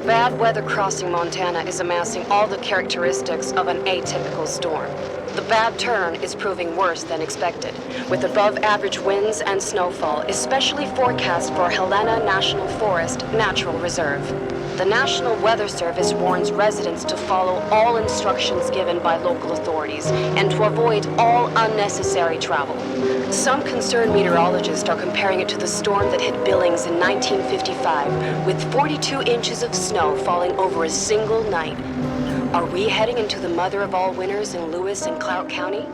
bad weather crossing Montana is amassing all the characteristics of an atypical storm. The bad turn is proving worse than expected, with above-average winds and snowfall, especially forecast for Helena National Forest Natural Reserve. The National Weather Service warns residents to follow all instructions given by local authorities and to avoid all unnecessary travel. Some concerned meteorologists are comparing it to the storm that hit Billings in 1955, with 42 inches of snow falling over a single night. Are we heading into the mother of all winters in Lewis and Clark County?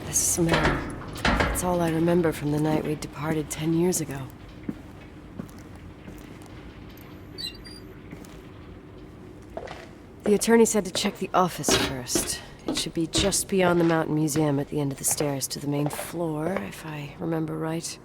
The smell. That's all I remember from the night we departed 10 years ago. The attorney said to check the office first. It should be just beyond the Mountain Museum at the end of the stairs to the main floor, if I remember right.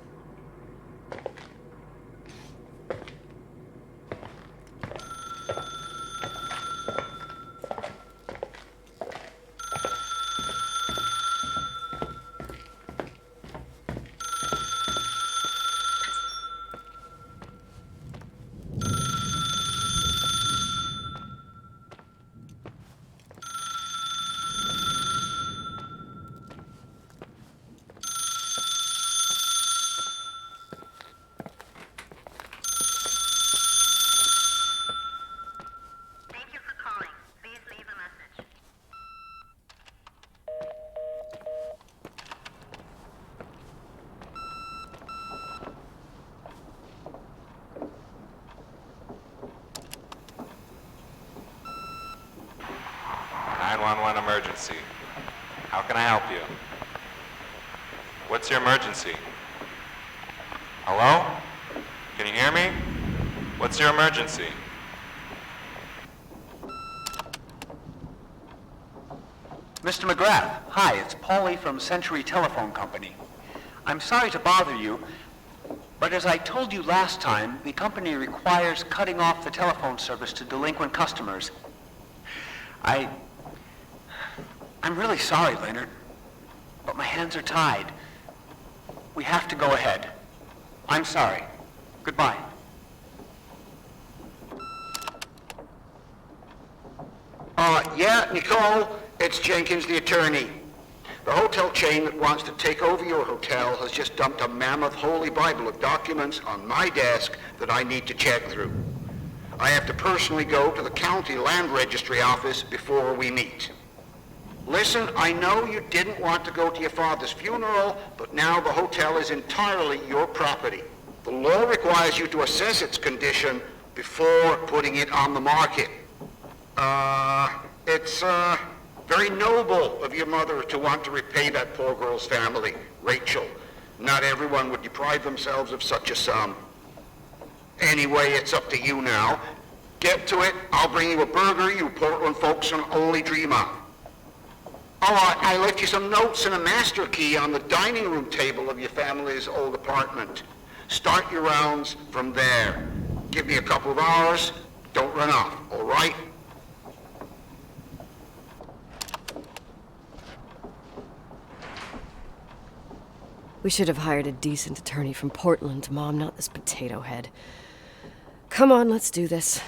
Emergency. How can I help you? What's your emergency? Hello? Can you hear me? What's your emergency? Mr. McGrath, hi, it's Paulie from Century Telephone Company. I'm sorry to bother you, but as I told you last time, the company requires cutting off the telephone service to delinquent customers. I'm really sorry, Leonard, but my hands are tied. We have to go ahead. I'm sorry. Goodbye. Yeah, Nicole, it's Jenkins, the attorney. The hotel chain that wants to take over your hotel has just dumped a mammoth holy Bible of documents on my desk that I need to check through. I have to personally go to the county land registry office before we meet. Listen, I know you didn't want to go to your father's funeral, but now the hotel is entirely your property. The law requires you to assess its condition before putting it on the market. It's very noble of your mother to want to repay that poor girl's family, Rachel. Not everyone would deprive themselves of such a sum. Anyway, it's up to you now. Get to it. I'll bring you a burger you Portland folks can only dream of. Oh, I left you some notes and a master key on the dining room table of your family's old apartment. Start your rounds from there. Give me a couple of hours. Don't run off, all right? We should have hired a decent attorney from Portland, Mom, not this potato head. Come on, let's do this.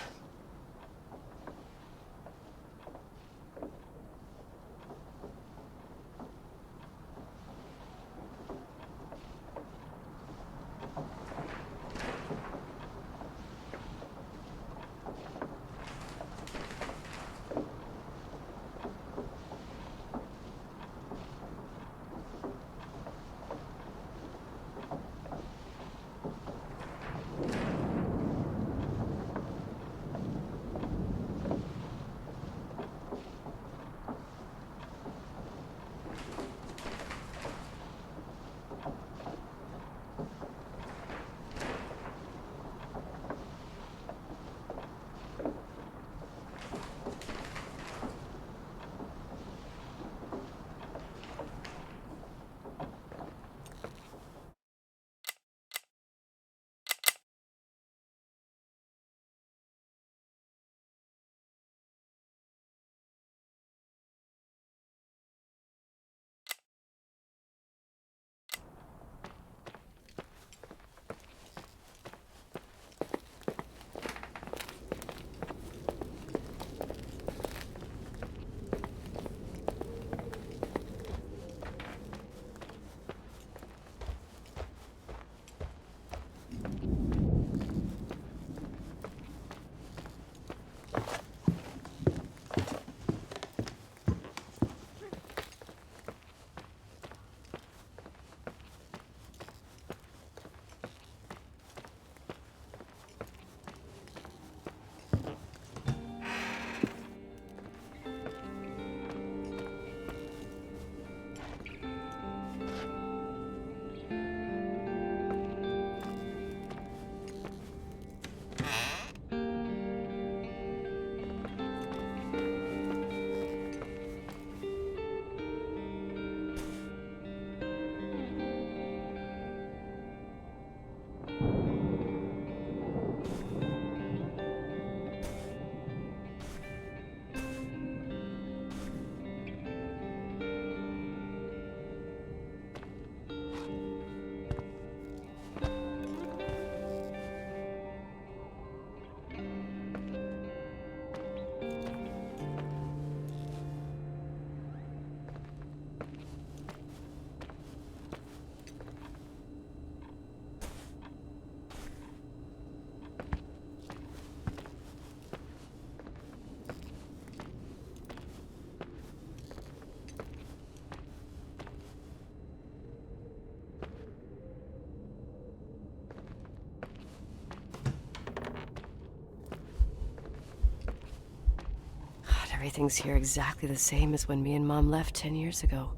Everything's here exactly the same as when me and Mom left 10 years ago.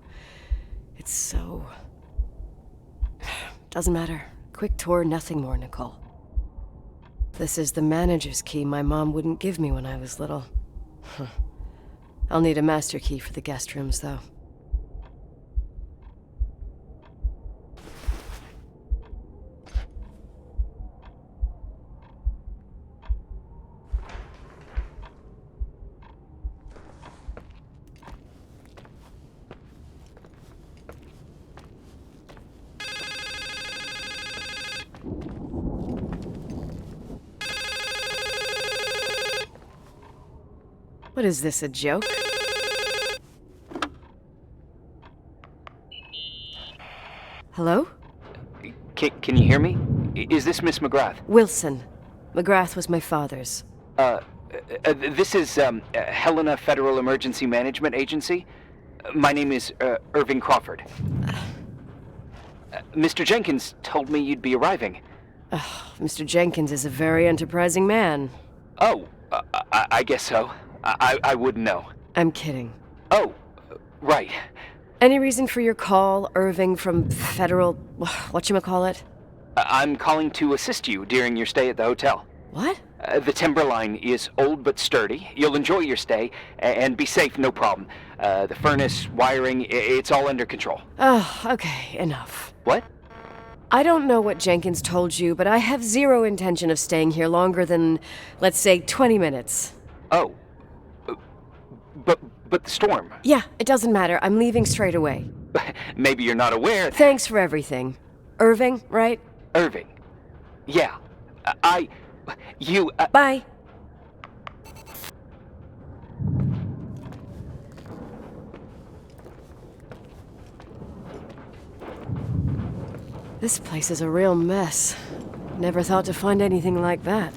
It's so... Doesn't matter. Quick tour, nothing more, Nicole. This is the manager's key my mom wouldn't give me when I was little. I'll need a master key for the guest rooms, though. What is this, a joke? Hello? Can you hear me? Is this Miss McGrath? Wilson. McGrath was my father's. This is Helena Federal Emergency Management Agency. My name is Irving Crawford. Mr. Jenkins told me you'd be arriving. Mr. Jenkins is a very enterprising man. Oh, I guess so. I wouldn't know. I'm kidding. Oh, right. Any reason for your call, Irving from Federal... whatchamacallit? I'm calling to assist you during your stay at the hotel. What? The Timberline is old but sturdy. You'll enjoy your stay, and be safe, no problem. The furnace, wiring, it's all under control. Oh, okay, enough. What? I don't know what Jenkins told you, but I have zero intention of staying here longer than, let's say, 20 minutes. Oh. But the storm. Yeah, it doesn't matter. I'm leaving straight away. Maybe you're not aware. Thanks for everything. Irving, right? Irving. Yeah. You... Bye. This place is a real mess. Never thought to find anything like that.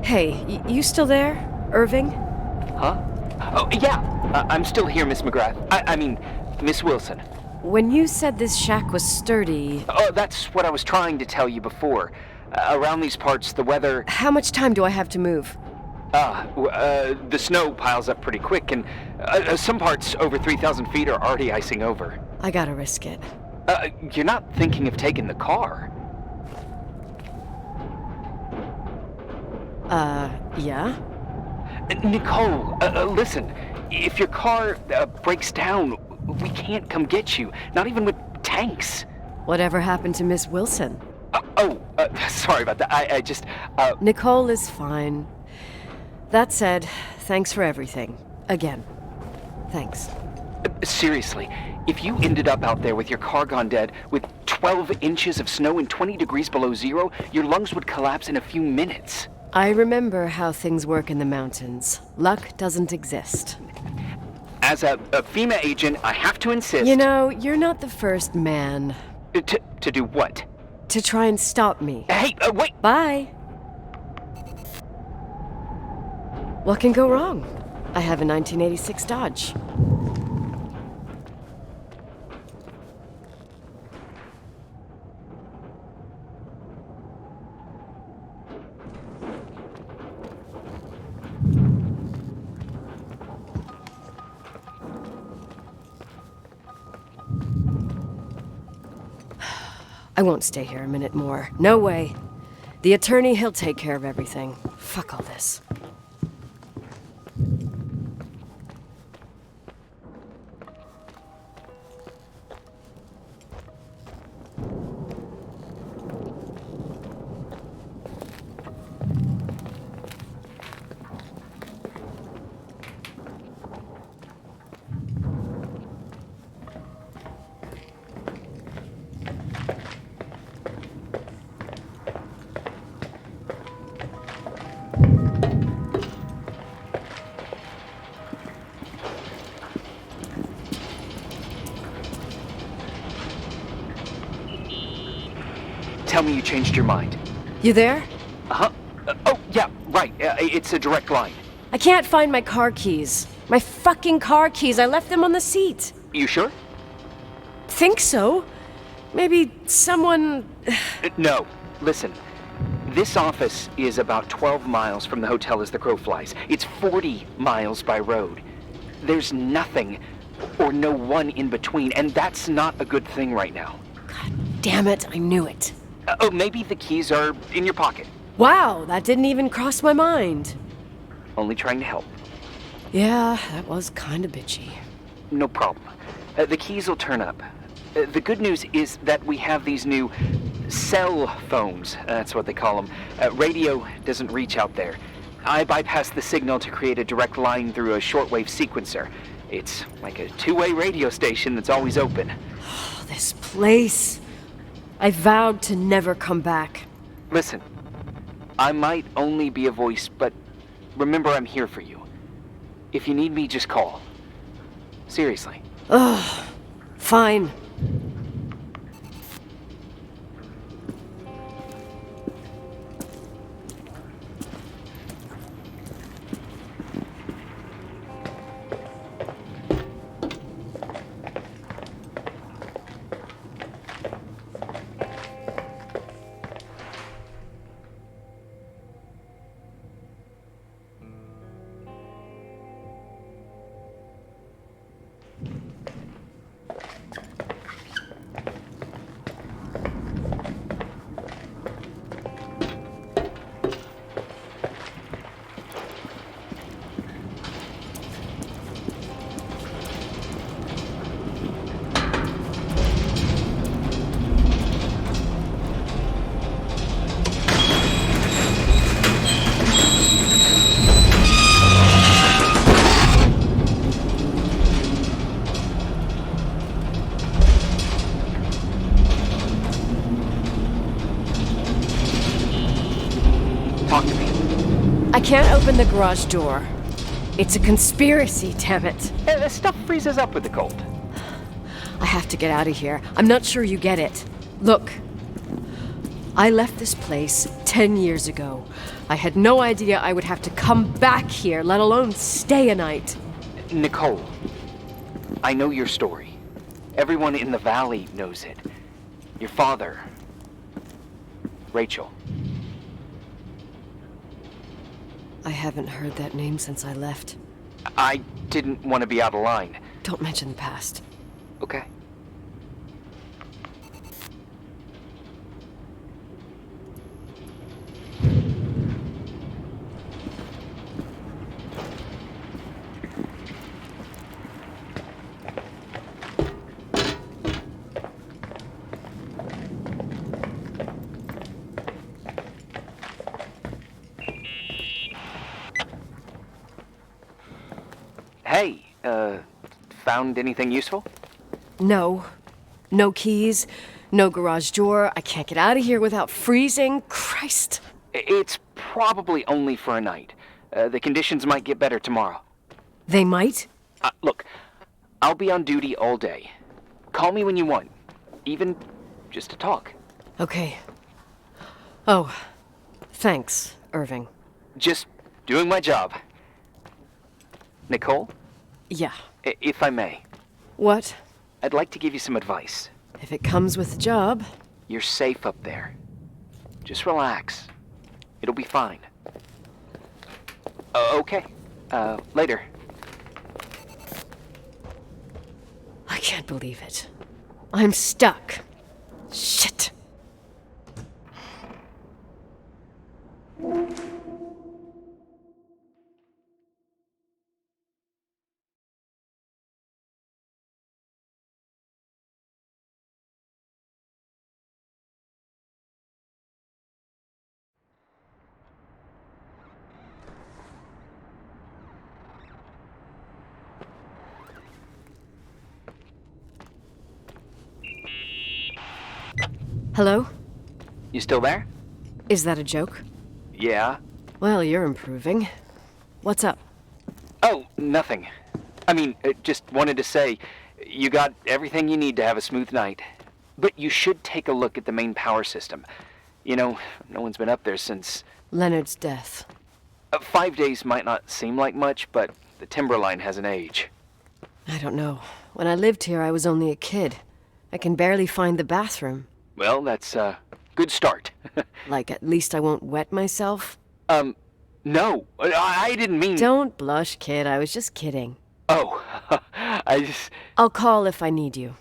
Hey, you still there, Irving? Huh? Oh, yeah. I'm still here, Miss McGrath. I mean, Miss Wilson. When you said this shack was sturdy... Oh, that's what I was trying to tell you before. Around these parts, the weather... How much time do I have to move? The snow piles up pretty quick, and some parts over 3,000 feet are already icing over. I gotta risk it. You're not thinking of taking the car? Yeah? Nicole, listen. If your car breaks down, we can't come get you. Not even with tanks. Whatever happened to Miss Wilson? Sorry about that. I just, Nicole is fine. That said, thanks for everything. Again. Thanks. Seriously, if you ended up out there with your car gone dead, with 12 inches of snow and 20 degrees below zero, your lungs would collapse in a few minutes. I remember how things work in the mountains. Luck doesn't exist. As a FEMA agent, I have to insist... You know, you're not the first man. To do what? To try and stop me. Hey, wait! Bye! What can go wrong? I have a 1986 Dodge. I won't stay here a minute more. No way. The attorney, he'll take care of everything. Fuck all this. tell me you changed your mind. You there? Uh-huh. Oh, yeah, right. It's a direct line. I can't find my car keys. My fucking car keys. I left them on the seat. You sure? Think so. Maybe someone... No. Listen. This office is about 12 miles from the hotel as the crow flies. It's 40 miles by road. There's nothing or no one in between, and that's not a good thing right now. God damn it, I knew it. Oh, maybe the keys are in your pocket. Wow, that didn't even cross my mind. Only trying to help. Yeah, that was kinda bitchy. No problem. The keys will turn up. The good news is that we have these new cell phones. That's what they call them. Radio doesn't reach out there. I bypassed the signal to create a direct line through a shortwave sequencer. It's like a two-way radio station that's always open. Oh, this place. I vowed to never come back. Listen, I might only be a voice, but remember I'm here for you. If you need me, just call. Seriously. Ugh. Fine. Talk to me. I can't open the garage door. It's a conspiracy, damn it. This stuff freezes up with the cold. I have to get out of here. I'm not sure you get it. Look, I left this place 10 years ago. I had no idea I would have to come back here, let alone stay a night. Nicole, I know your story. Everyone in the valley knows it. Your father, Rachel. I haven't heard that name since I left. I didn't want to be out of line. Don't mention the past. Okay. Hey, found anything useful? No. No keys, no garage door. I can't get out of here without freezing. Christ. It's probably only for a night. The conditions might get better tomorrow. They might? Look, I'll be on duty all day. Call me when you want, even just to talk. Okay. Oh, thanks, Irving. Just doing my job. Nicole, Yeah. if I may, What? I'd like to give you some advice. If it comes with the job. You're safe up there. Just relax. It'll be fine. Okay. Later. I can't believe it. I'm stuck. Shit. Hello? You still there? Is that a joke? Yeah. Well, you're improving. What's up? Oh, nothing. I mean, just wanted to say, you got everything you need to have a smooth night. But you should take a look at the main power system. You know, no one's been up there since... Leonard's death. 5 days might not seem like much, but the timber line has an age. I don't know. When I lived here, I was only a kid. I can barely find the bathroom. Well, that's a good start. Like, at least I won't wet myself? No, I didn't mean... Don't blush, kid. I was just kidding. Oh, I just... I'll call if I need you.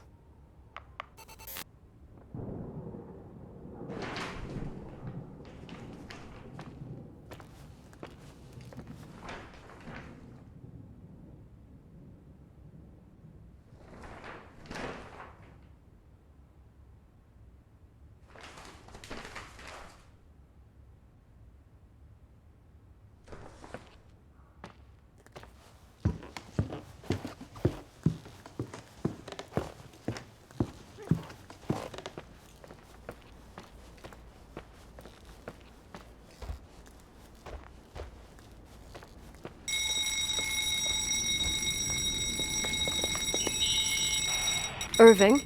Irving,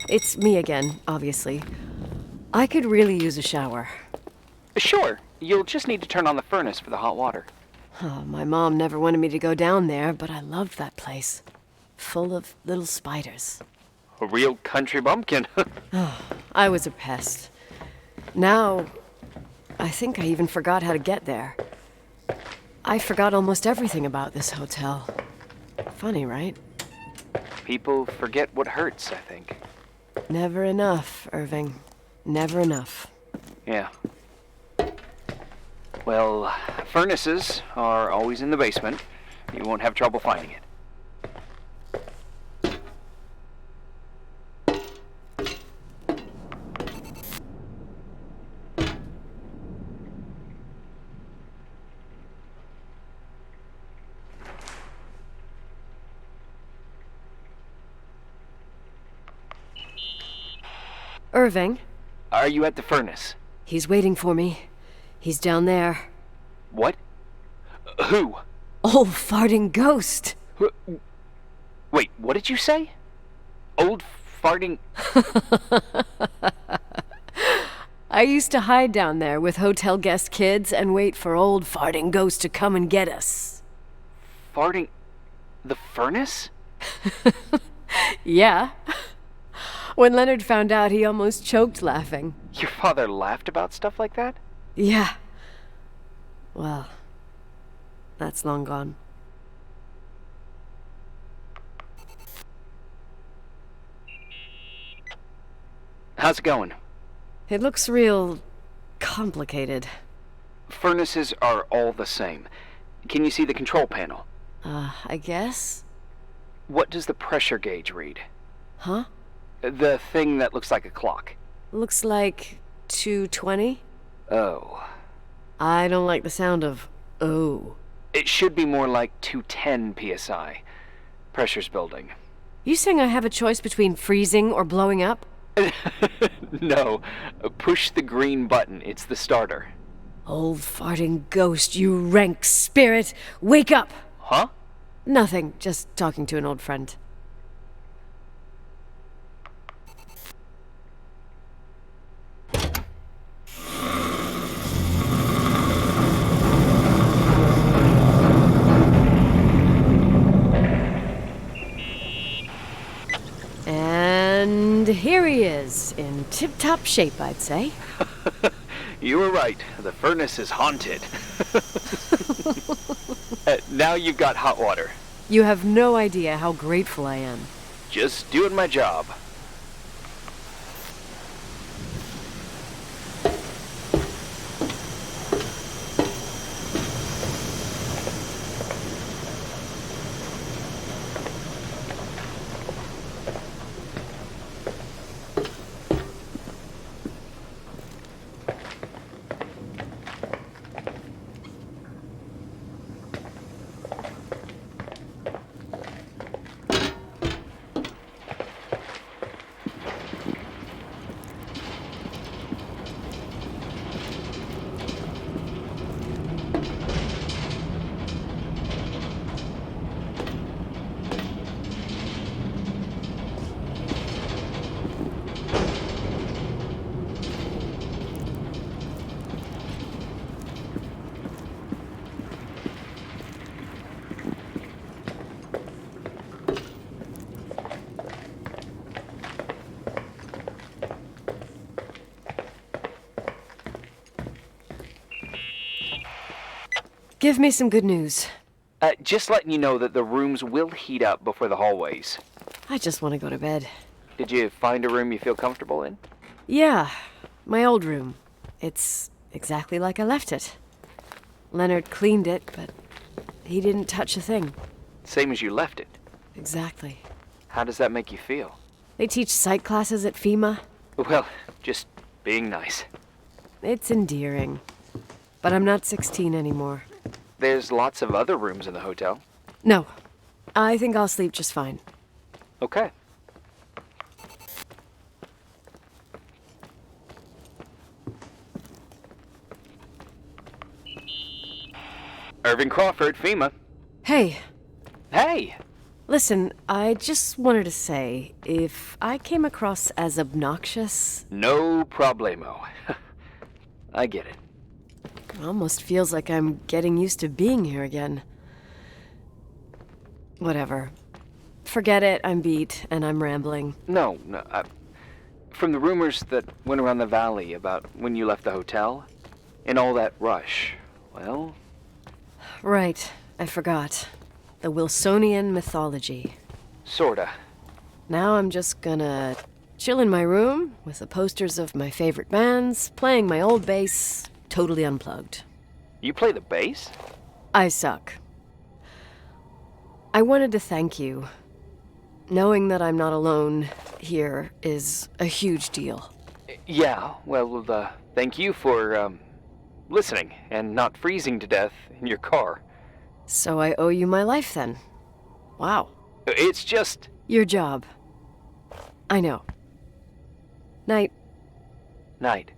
it's me again, obviously. I could really use a shower. Sure, you'll just need to turn on the furnace for the hot water. Oh, my mom never wanted me to go down there, but I loved that place. Full of little spiders. A real country bumpkin. I was a pest. Now, I think I even forgot how to get there. I forgot almost everything about this hotel. Funny, right? People forget what hurts, I think. Never enough, Irving. Never enough. Yeah. Well, furnaces are always in the basement. You won't have trouble finding it. Irving, Are you at the furnace? he's waiting for me. He's down there. What? Who? Old farting ghost. Wait, what did you say? Old farting... I used to hide down there with hotel guest kids and wait for old farting ghost to come and get us. farting... the furnace? Yeah. When Leonard found out, he almost choked laughing. Your father laughed about stuff like that? Yeah. Well, that's long gone. How's it going? It looks real complicated. Furnaces are all the same. Can you see the control panel? I guess? What does the pressure gauge read? Huh? The thing that looks like a clock. Looks like 220? Oh. I don't like the sound of oh. It should be more like 210 psi. Pressure's building. You saying I have a choice between freezing or blowing up? No. Push the green button. It's the starter. Old farting ghost, you rank spirit! Wake up! Huh? Nothing, just talking to an old friend. And here he is, in tip-top shape, I'd say. You were right. The furnace is haunted. Now you've got hot water. You have no idea how grateful I am. Just doing my job. Give me some good news. Just letting you know that the rooms will heat up before the hallways. I just want to go to bed. Did you find a room you feel comfortable in? Yeah, my old room. It's exactly like I left it. Leonard cleaned it, but he didn't touch a thing. Same as you left it. Exactly. How does that make you feel? They teach psych classes at FEMA. Well, just being nice. It's endearing. But I'm not 16 anymore. There's lots of other rooms in the hotel. No, I think I'll sleep just fine. Okay. Irving Crawford, FEMA. Hey, Hey! listen, I just wanted to say, if I came across as obnoxious, No problemo. I get it. it almost feels like I'm getting used to being here again. Whatever. Forget it, I'm beat, and I'm rambling. No. From the rumors that went around the valley about when you left the hotel, and all that rush, well, Right, I forgot. The Wilsonian mythology. sorta. Now I'm just gonna chill in my room with the posters of my favorite bands, playing my old bass, totally unplugged. You play the bass? I suck. I wanted to thank you. Knowing that I'm not alone here is a huge deal. Yeah, well, thank you for, listening and not freezing to death in your car. So I owe you my life then. Wow. It's just... Your job. I know. Night. night.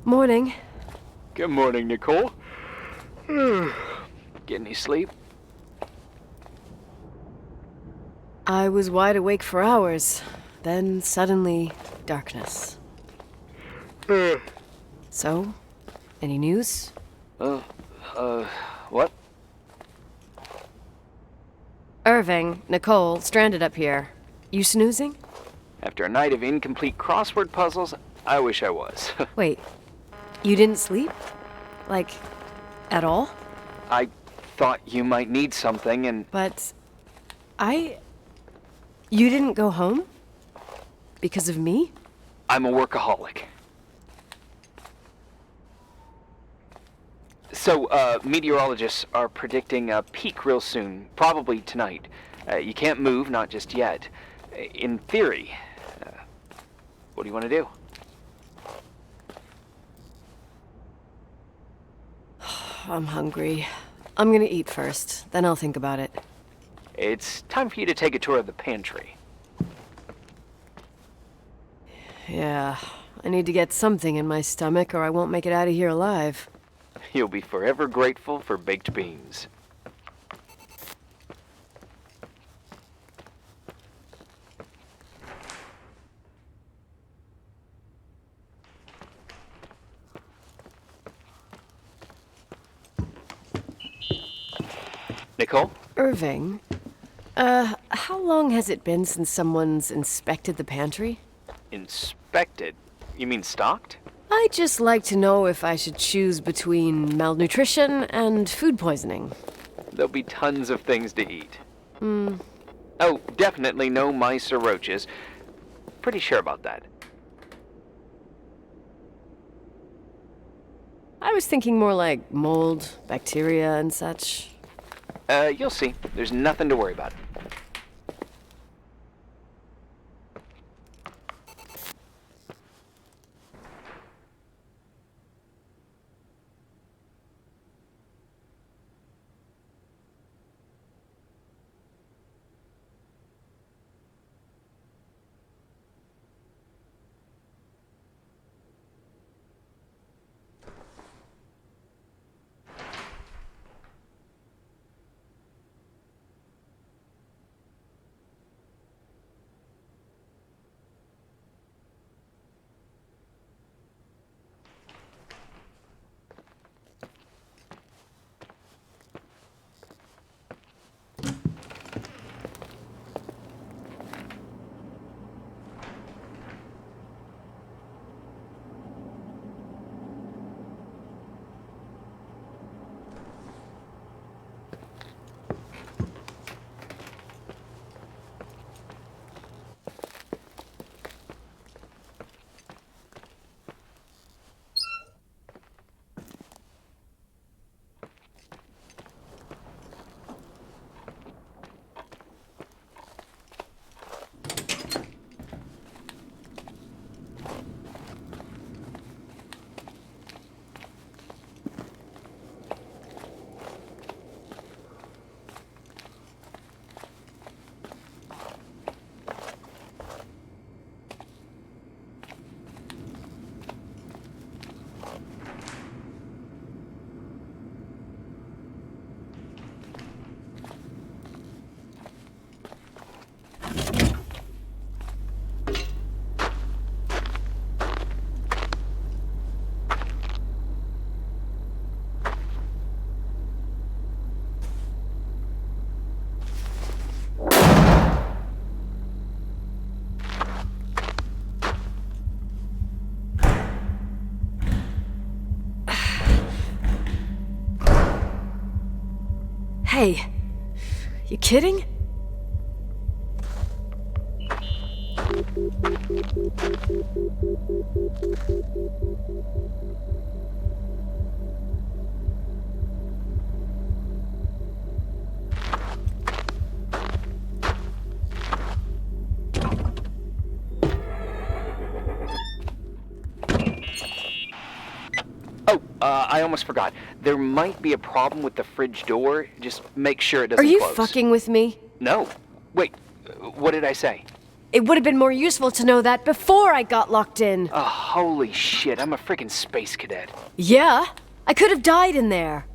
Morning. Good morning, Nicole. Get any sleep? I was wide awake for hours. Then suddenly, darkness. So, any news? What? Irving, Nicole, stranded up here. You snoozing? After a night of incomplete crossword puzzles, I wish I was. Wait, you didn't sleep? Like, at all? I thought you might need something, and But you didn't go home? Because of me? I'm a workaholic. So, meteorologists are predicting a peak real soon, probably tonight. You can't move, not just yet. In theory. What do you want to do? I'm hungry. I'm gonna eat first, then I'll think about it. It's time for you to take a tour of the pantry. Yeah, I need to get something in my stomach or I won't make it out of here alive. You'll be forever grateful for baked beans. Nicole? Irving, how long has it been since someone's inspected the pantry? Inspected? You mean stocked? I'd just like to know if I should choose between malnutrition and food poisoning. There'll be tons of things to eat. Oh, definitely no mice or roaches. Pretty sure about that. I was thinking more like mold, bacteria, and such. You'll see. There's nothing to worry about. Hey, you kidding? Oh, I almost forgot. There might be a problem with the fridge door. Just make sure it doesn't Are you close. fucking with me? No. Wait, what did I say? It would have been more useful to know that before I got locked in. Oh, holy shit, I'm a freaking space cadet. Yeah, I could have died in there.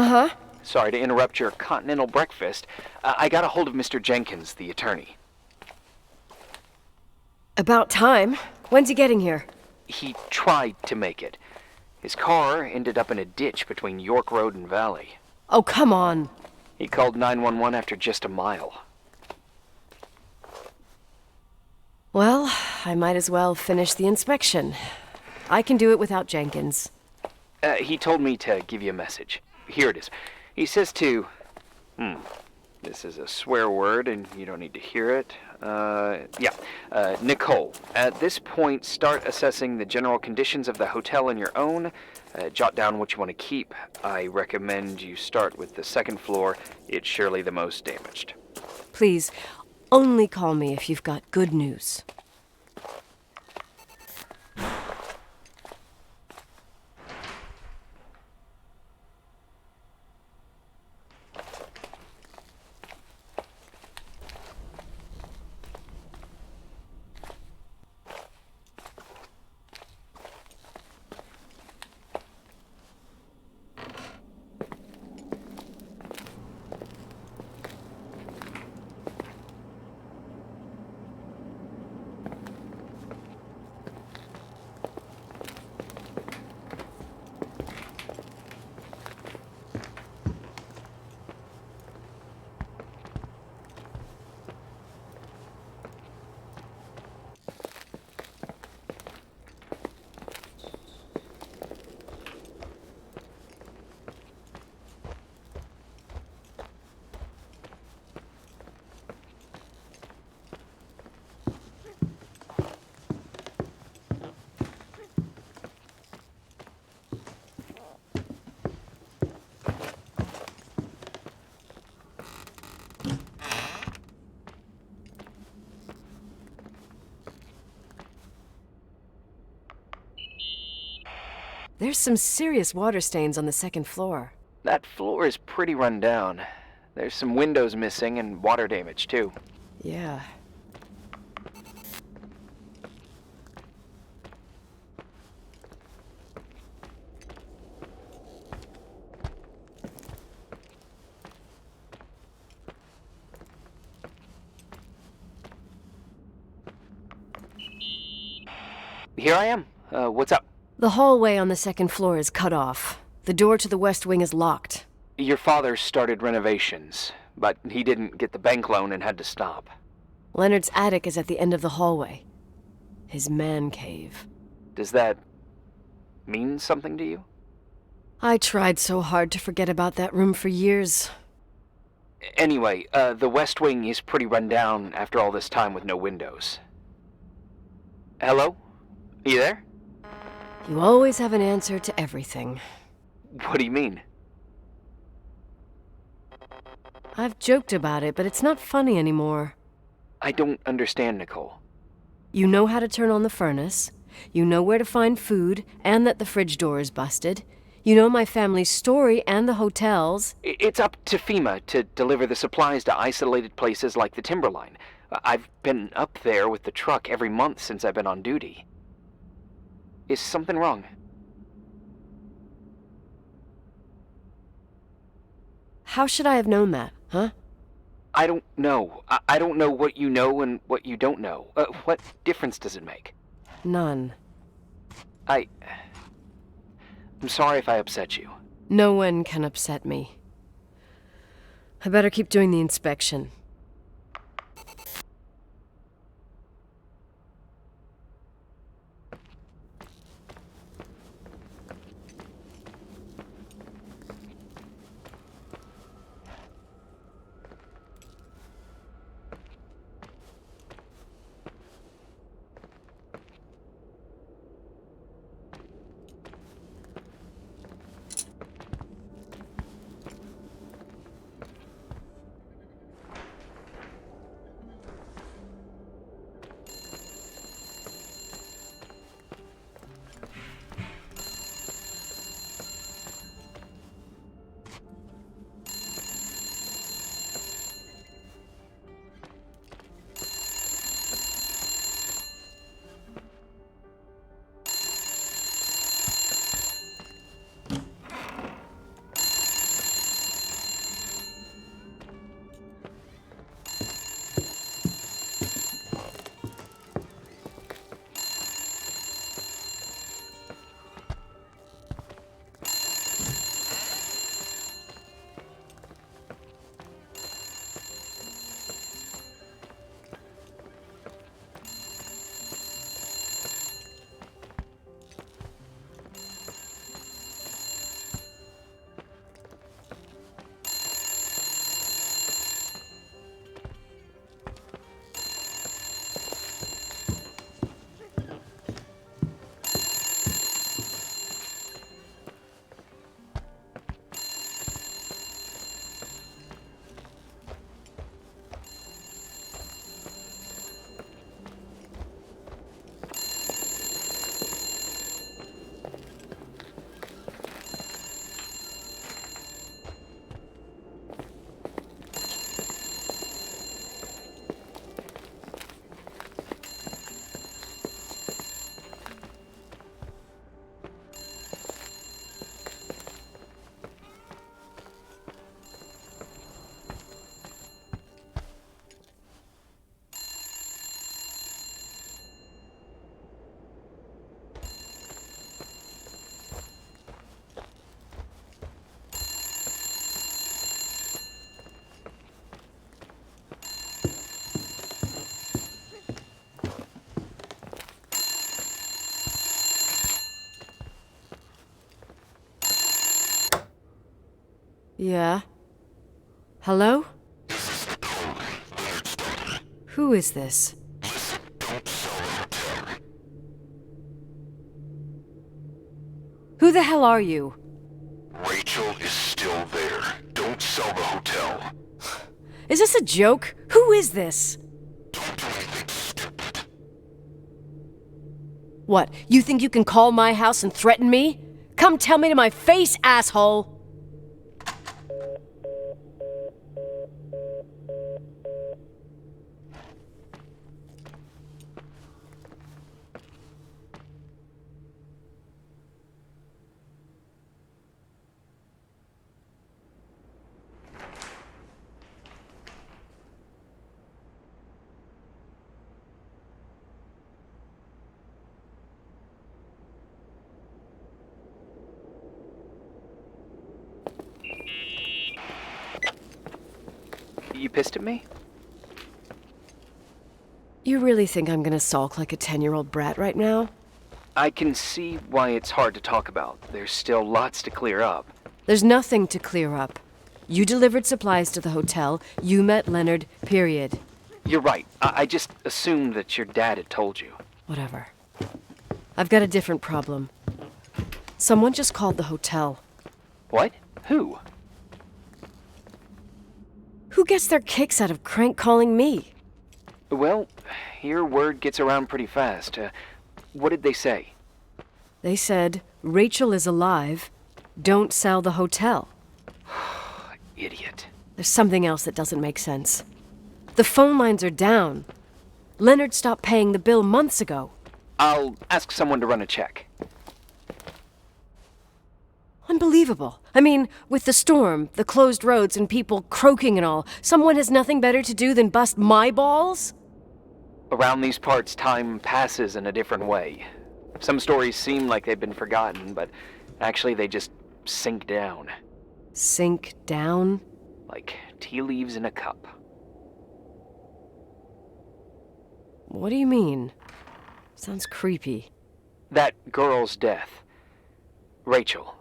Uh-huh. Sorry to interrupt your continental breakfast. I got a hold of Mr. Jenkins, the attorney. About time. When's he getting here? He tried to make it. His car ended up in a ditch between York Road and Valley. Oh, come on. He called 911 after just a mile. Well, I might as well finish the inspection. I can do it without Jenkins. He told me to give you a message. Here it is. He says to... This is a swear word, and you don't need to hear it. Nicole, at this point, start assessing the general conditions of the hotel on your own. Jot down what you want to keep. I recommend you start with the second floor. It's surely the most damaged. Please, only call me if you've got good news. There's some serious water stains on the second floor. That floor is pretty run down. There's some windows missing and water damage, too. Yeah. Here I am. What's up? The hallway on the second floor is cut off. The door to the west wing is locked. Your father started renovations, but he didn't get the bank loan and had to stop. Leonard's attic is at the end of the hallway. His man cave. Does that mean something to you? I tried so hard to forget about that room for years. Anyway, the west wing is pretty run down after all this time with no windows. Hello? You there? You always have an answer to everything. What do you mean? I've joked about it, but it's not funny anymore. I don't understand, Nicole. You know how to turn on the furnace. You know where to find food, and that the fridge door is busted. You know my family's story and the hotel's. It's up to FEMA to deliver the supplies to isolated places like the Timberline. I've been up there with the truck every month since I've been on duty. Is something wrong? How should I have known that, huh? I don't know. I don't know what you know and what you don't know. What difference does it make? None. I'm sorry if I upset you. No one can upset me. I better keep doing the inspection. Yeah? Hello? Who is this? Who the hell are you? Rachel is still there. Don't sell the hotel. Is this a joke? Who is this? Don't do anything stupid. What, you think you can call my house and threaten me? Come tell me to my face, asshole! You pissed at me? You really think I'm gonna sulk like a 10-year-old brat right now? I can see why it's hard to talk about. There's still lots to clear up. There's nothing to clear up. You delivered supplies to the hotel, you met Leonard, period. You're right. I just assumed that your dad had told you. Whatever. I've got a different problem. Someone just called the hotel. What? Who? Who gets their kicks out of crank calling me? Well, your word gets around pretty fast. What did they say? They said, Rachel is alive. Don't sell the hotel. Idiot. There's something else that doesn't make sense. The phone lines are down. Leonard stopped paying the bill months ago. I'll ask someone to run a check. Unbelievable. I mean, with the storm, the closed roads, and people croaking and all, someone has nothing better to do than bust my balls? Around these parts, time passes in a different way. Some stories seem like they've been forgotten, but actually they just sink down. Sink down? Like tea leaves in a cup. What do you mean? Sounds creepy. That girl's death. Rachel.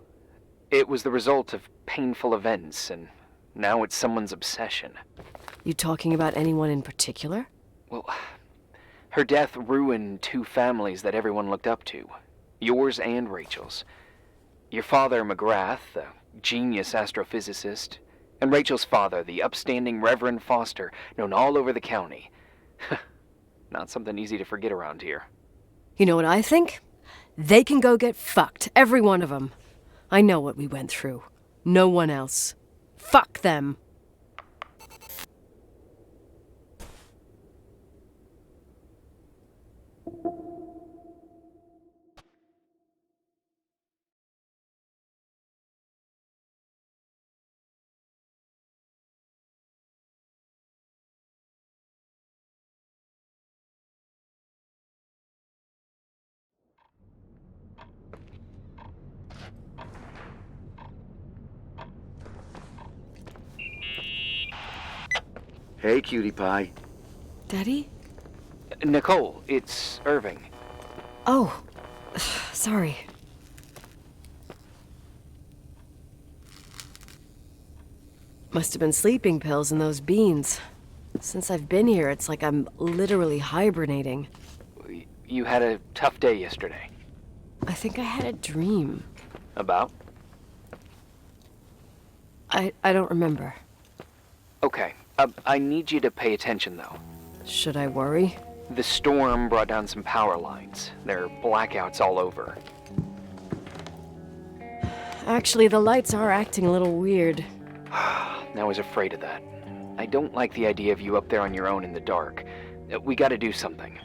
It was the result of painful events, and now it's someone's obsession. You talking about anyone in particular? Well, her death ruined two families that everyone looked up to. Yours and Rachel's. Your father, McGrath, a genius astrophysicist, and Rachel's father, the upstanding Reverend Foster, known all over the county. Not something easy to forget around here. You know what I think? They can go get fucked, every one of them. I know what we went through. No one else. Fuck them. Hey, cutie pie. Daddy? Nicole, it's Irving. Oh, sorry. Must have been sleeping pills in those beans. Since I've been here, it's like I'm literally hibernating. You had a tough day yesterday. I think I had a dream. About? I don't remember. Okay. I need you to pay attention, though. Should I worry? The storm brought down some power lines. There are blackouts all over. Actually, the lights are acting a little weird. I was afraid of that. I don't like the idea of you up there on your own in the dark. We gotta do something.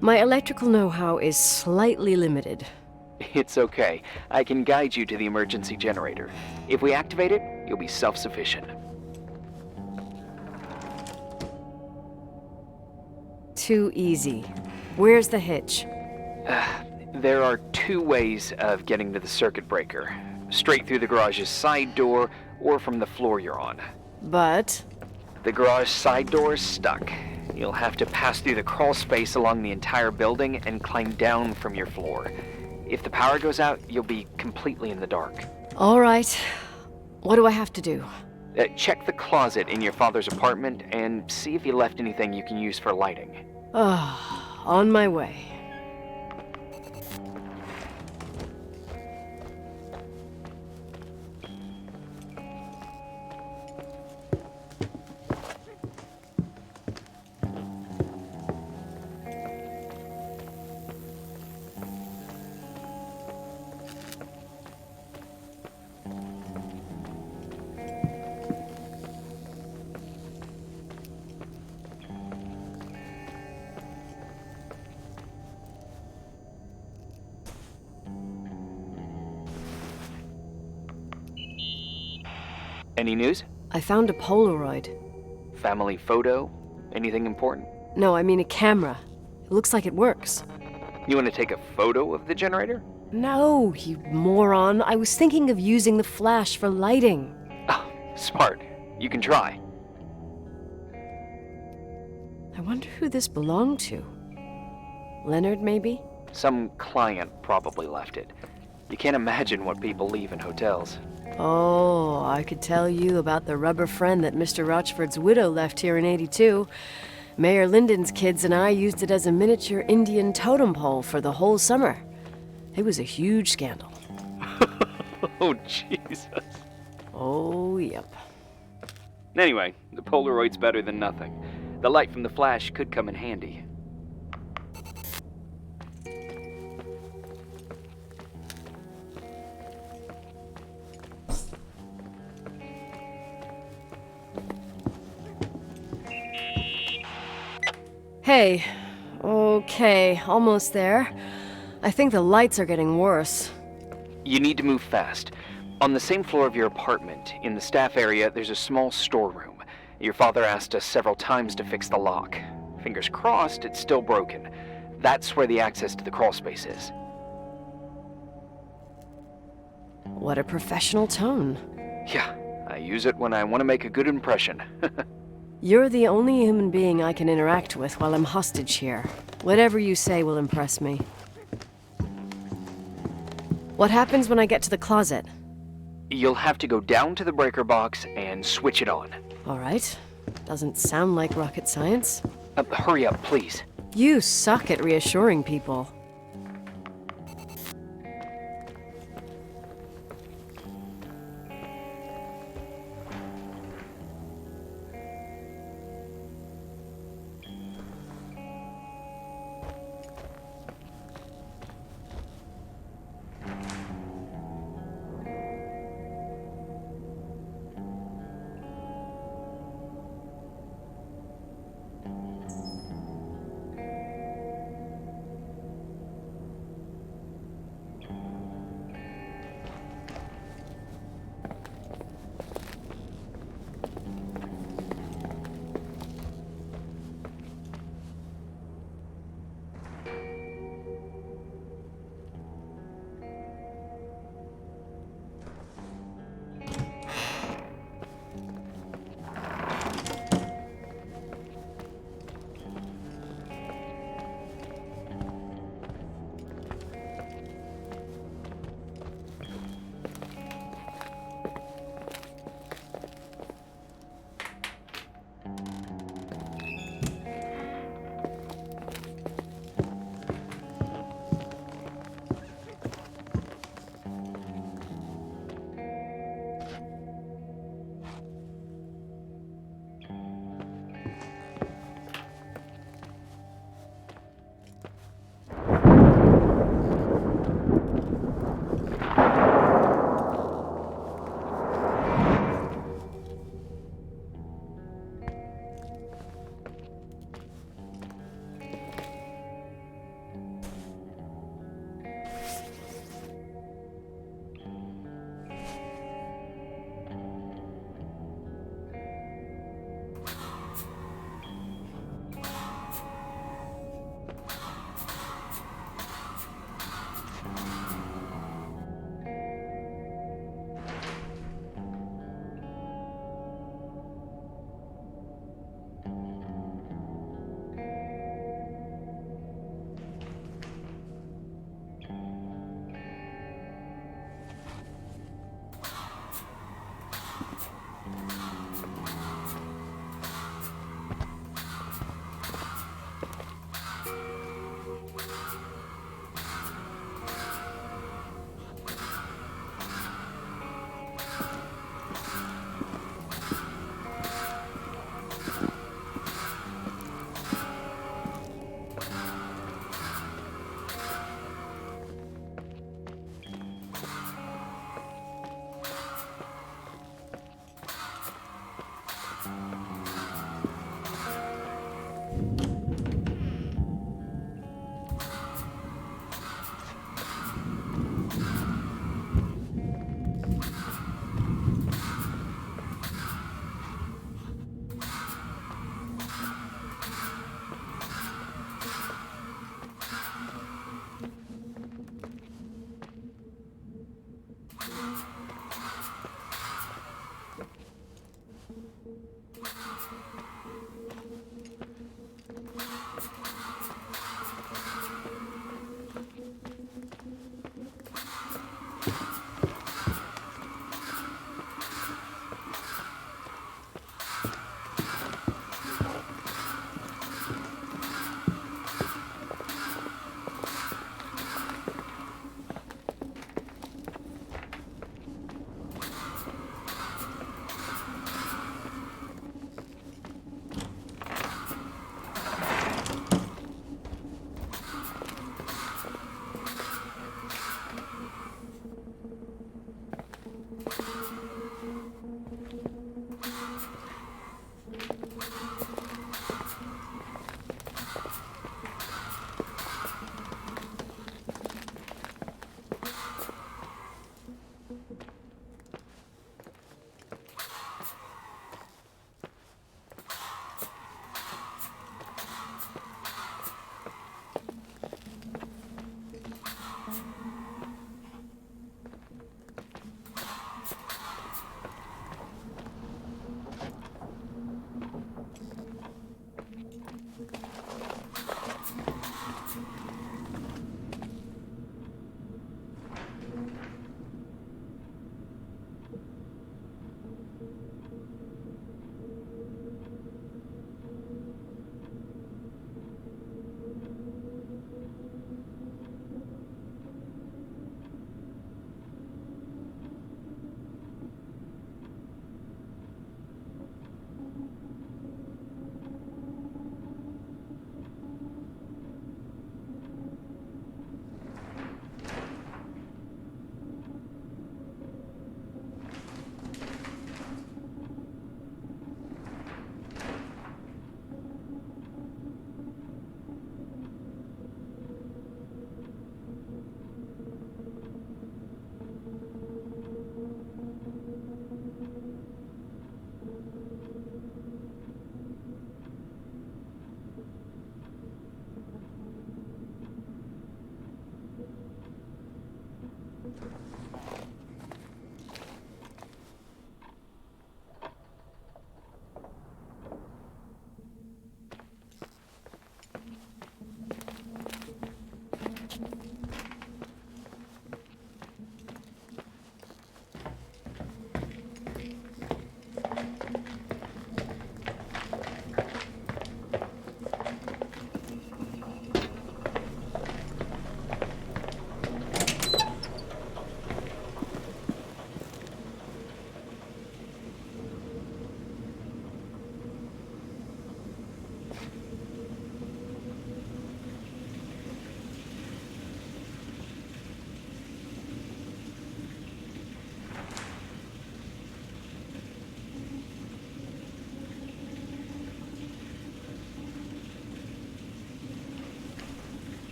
My electrical know-how is slightly limited. It's okay. I can guide you to the emergency generator. If we activate it, you'll be self-sufficient. Too easy. Where's the hitch? There are two ways of getting to the circuit breaker. Straight through the garage's side door, or from the floor you're on. But... The garage side door is stuck. You'll have to pass through the crawl space along the entire building and climb down from your floor. If the power goes out, you'll be completely in the dark. all right. What do I have to do? Check the closet in your father's apartment and see if he left anything you can use for lighting. On my way. Any news? I found a Polaroid. Family photo? Anything important? No, I mean a camera. It looks like it works. You want to take a photo of the generator? No, you moron. I was thinking of using the flash for lighting. Oh, smart. You can try. I wonder who this belonged to. Leonard, maybe? Some client probably left it. You can't imagine what people leave in hotels. Oh, I could tell you about the rubber friend that Mr. Rochford's widow left here in '82. Mayor Lyndon's kids and I used it as a miniature Indian totem pole for the whole summer. It was a huge scandal. Oh, Jesus. Oh, yep. Anyway, the Polaroid's better than nothing. The light from the flash could come in handy. Hey. Okay, almost there. I think the lights are getting worse. You need to move fast. On the same floor of your apartment, in the staff area, there's a small storeroom. Your father asked us several times to fix the lock. Fingers crossed, it's still broken. That's where the access to the crawl space is. What a professional tone. Yeah, I use it when I want to make a good impression. You're the only human being I can interact with while I'm hostage here. Whatever you say will impress me. What happens when I get to the closet? You'll have to go down to the breaker box and switch it on. All right. Doesn't sound like rocket science. Hurry up, please. You suck at reassuring people.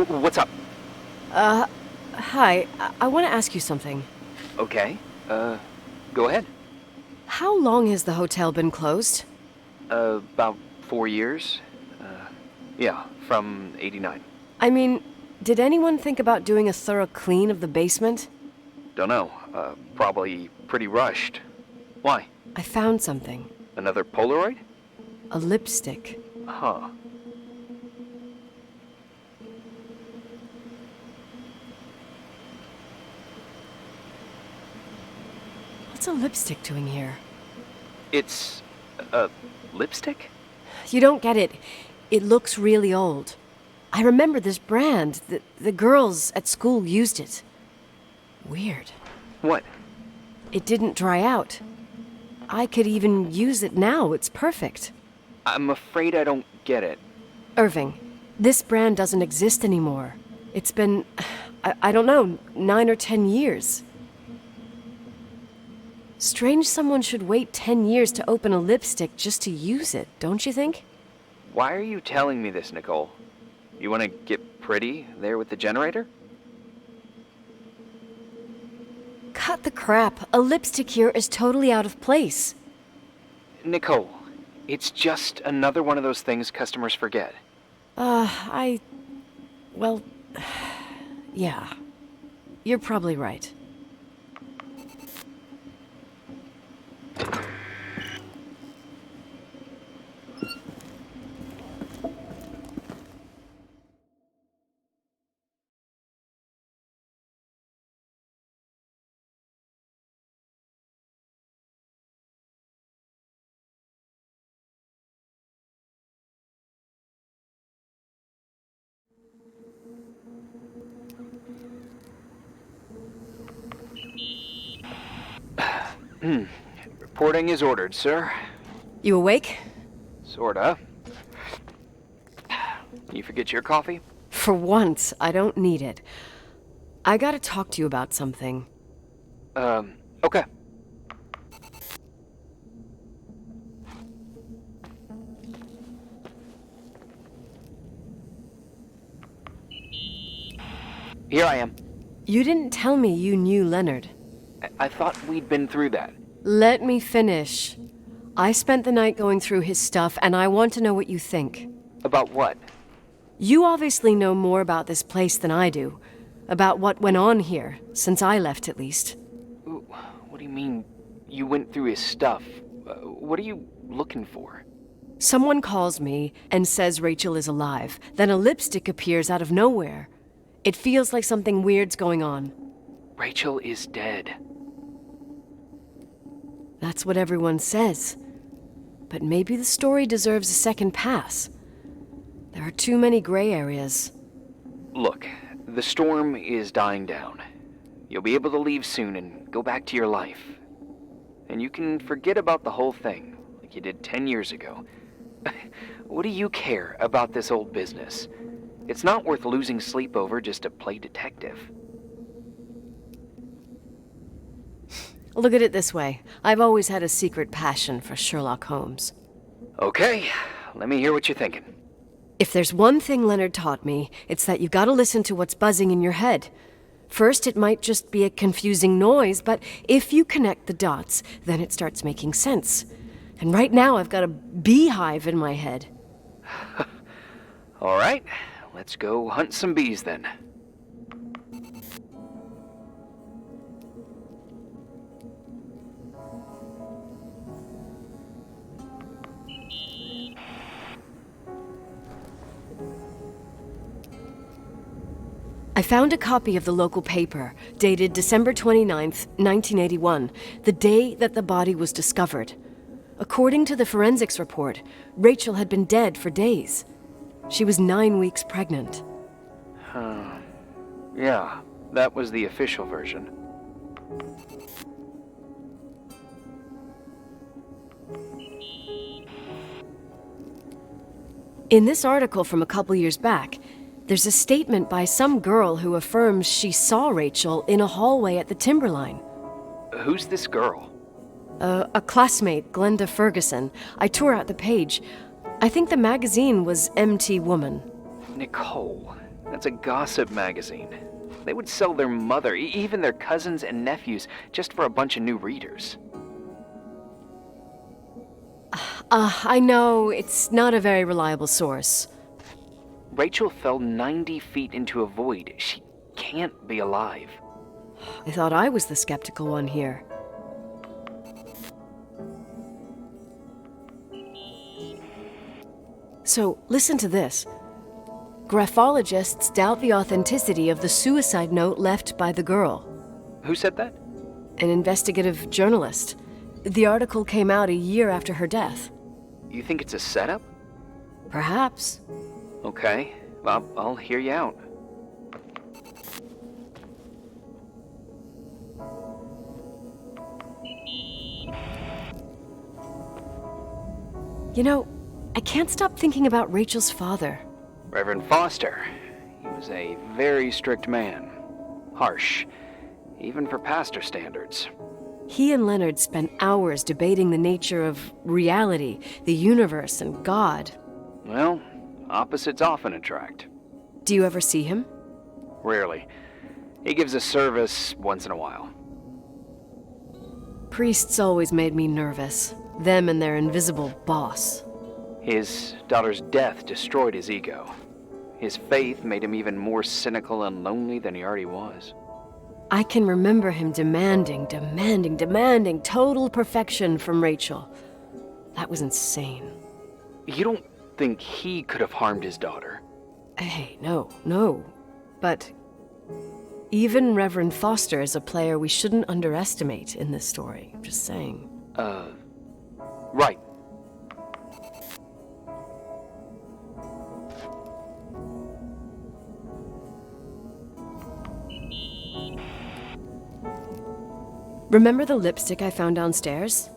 What's up? Hi. I want to ask you something. Okay. Go ahead. How long has the hotel been closed? About 4 years. Yeah, from '89. I mean, did anyone think about doing a thorough clean of the basement? Don't know. Probably pretty rushed. Why? I found something. Another Polaroid? A lipstick. Huh. What's a lipstick doing here? It's a lipstick? You don't get it. It looks really old. I remember this brand. The girls at school used it. Weird. What? It didn't dry out. I could even use it now. It's perfect. I'm afraid I don't get it. Irving, this brand doesn't exist anymore. It's been, I don't know, 9 or 10 years. Strange someone should wait 10 years to open a lipstick just to use it, don't you think? Why are you telling me this, Nicole? You want to get pretty there with the generator? Cut the crap. A lipstick here is totally out of place. Nicole, it's just another one of those things customers forget. Well, yeah. You're probably right. Reporting is ordered, sir. You awake? Sorta. You forget your coffee? For once, I don't need it. I gotta talk to you about something. Okay. Here I am. You didn't tell me you knew Leonard. I thought we'd been through that. Let me finish. I spent the night going through his stuff, and I want to know what you think. About what? You obviously know more about this place than I do. About what went on here, since I left at least. What do you mean, you went through his stuff? What are you looking for? Someone calls me and says Rachel is alive. Then a lipstick appears out of nowhere. It feels like something weird's going on. Rachel is dead. That's what everyone says. But maybe the story deserves a second pass. There are too many gray areas. Look, the storm is dying down. You'll be able to leave soon and go back to your life. And you can forget about the whole thing, like you did 10 years ago. What do you care about this old business? It's not worth losing sleep over just to play detective. Look at it this way. I've always had a secret passion for Sherlock Holmes. Okay, let me hear what you're thinking. If there's one thing Leonard taught me, it's that you've got to listen to what's buzzing in your head. First, it might just be a confusing noise, but if you connect the dots, then it starts making sense. And right now, I've got a beehive in my head. All right, let's go hunt some bees then. I found a copy of the local paper, dated December 29th, 1981, the day that the body was discovered. According to the forensics report, Rachel had been dead for days. She was 9 weeks pregnant. Yeah, that was the official version. In this article from a couple years back, there's a statement by some girl who affirms she saw Rachel in a hallway at the Timberline. Who's this girl? A classmate, Glenda Ferguson. I tore out the page. I think the magazine was MT Woman. Nicole, that's a gossip magazine. They would sell their mother, even their cousins and nephews, just for a bunch of new readers. I know, it's not a very reliable source. Rachel fell 90 feet into a void. She can't be alive. I thought I was the skeptical one here. So, listen to this. Graphologists doubt the authenticity of the suicide note left by the girl. Who said that? An investigative journalist. The article came out a year after her death. You think it's a setup? Perhaps. Okay, well, I'll hear you out. You know, I can't stop thinking about Rachel's father. Reverend Foster. He was a very strict man. Harsh, even for pastor standards. He and Leonard spent hours debating the nature of reality, the universe, and God. Well, opposites often attract. Do you ever see him? Rarely. He gives a service once in a while. Priests always made me nervous. Them and their invisible boss. His daughter's death destroyed his ego. His faith made him even more cynical and lonely than he already was. I can remember him demanding total perfection from Rachel. That was insane. You don't think he could have harmed his daughter? Hey, no. But even Reverend Foster is a player we shouldn't underestimate in this story. I'm just saying. Right. Remember the lipstick I found downstairs?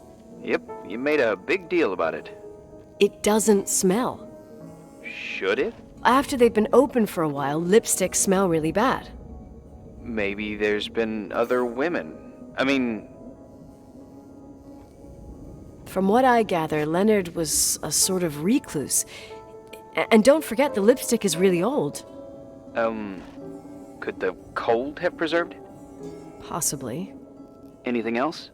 Yep, you made a big deal about it. It doesn't smell. Should it? After they've been open for a while, lipsticks smell really bad. Maybe there's been other women. I mean... From what I gather, Leonard was a sort of recluse. And don't forget, the lipstick is really old. Could the cold have preserved it? Possibly. Anything else?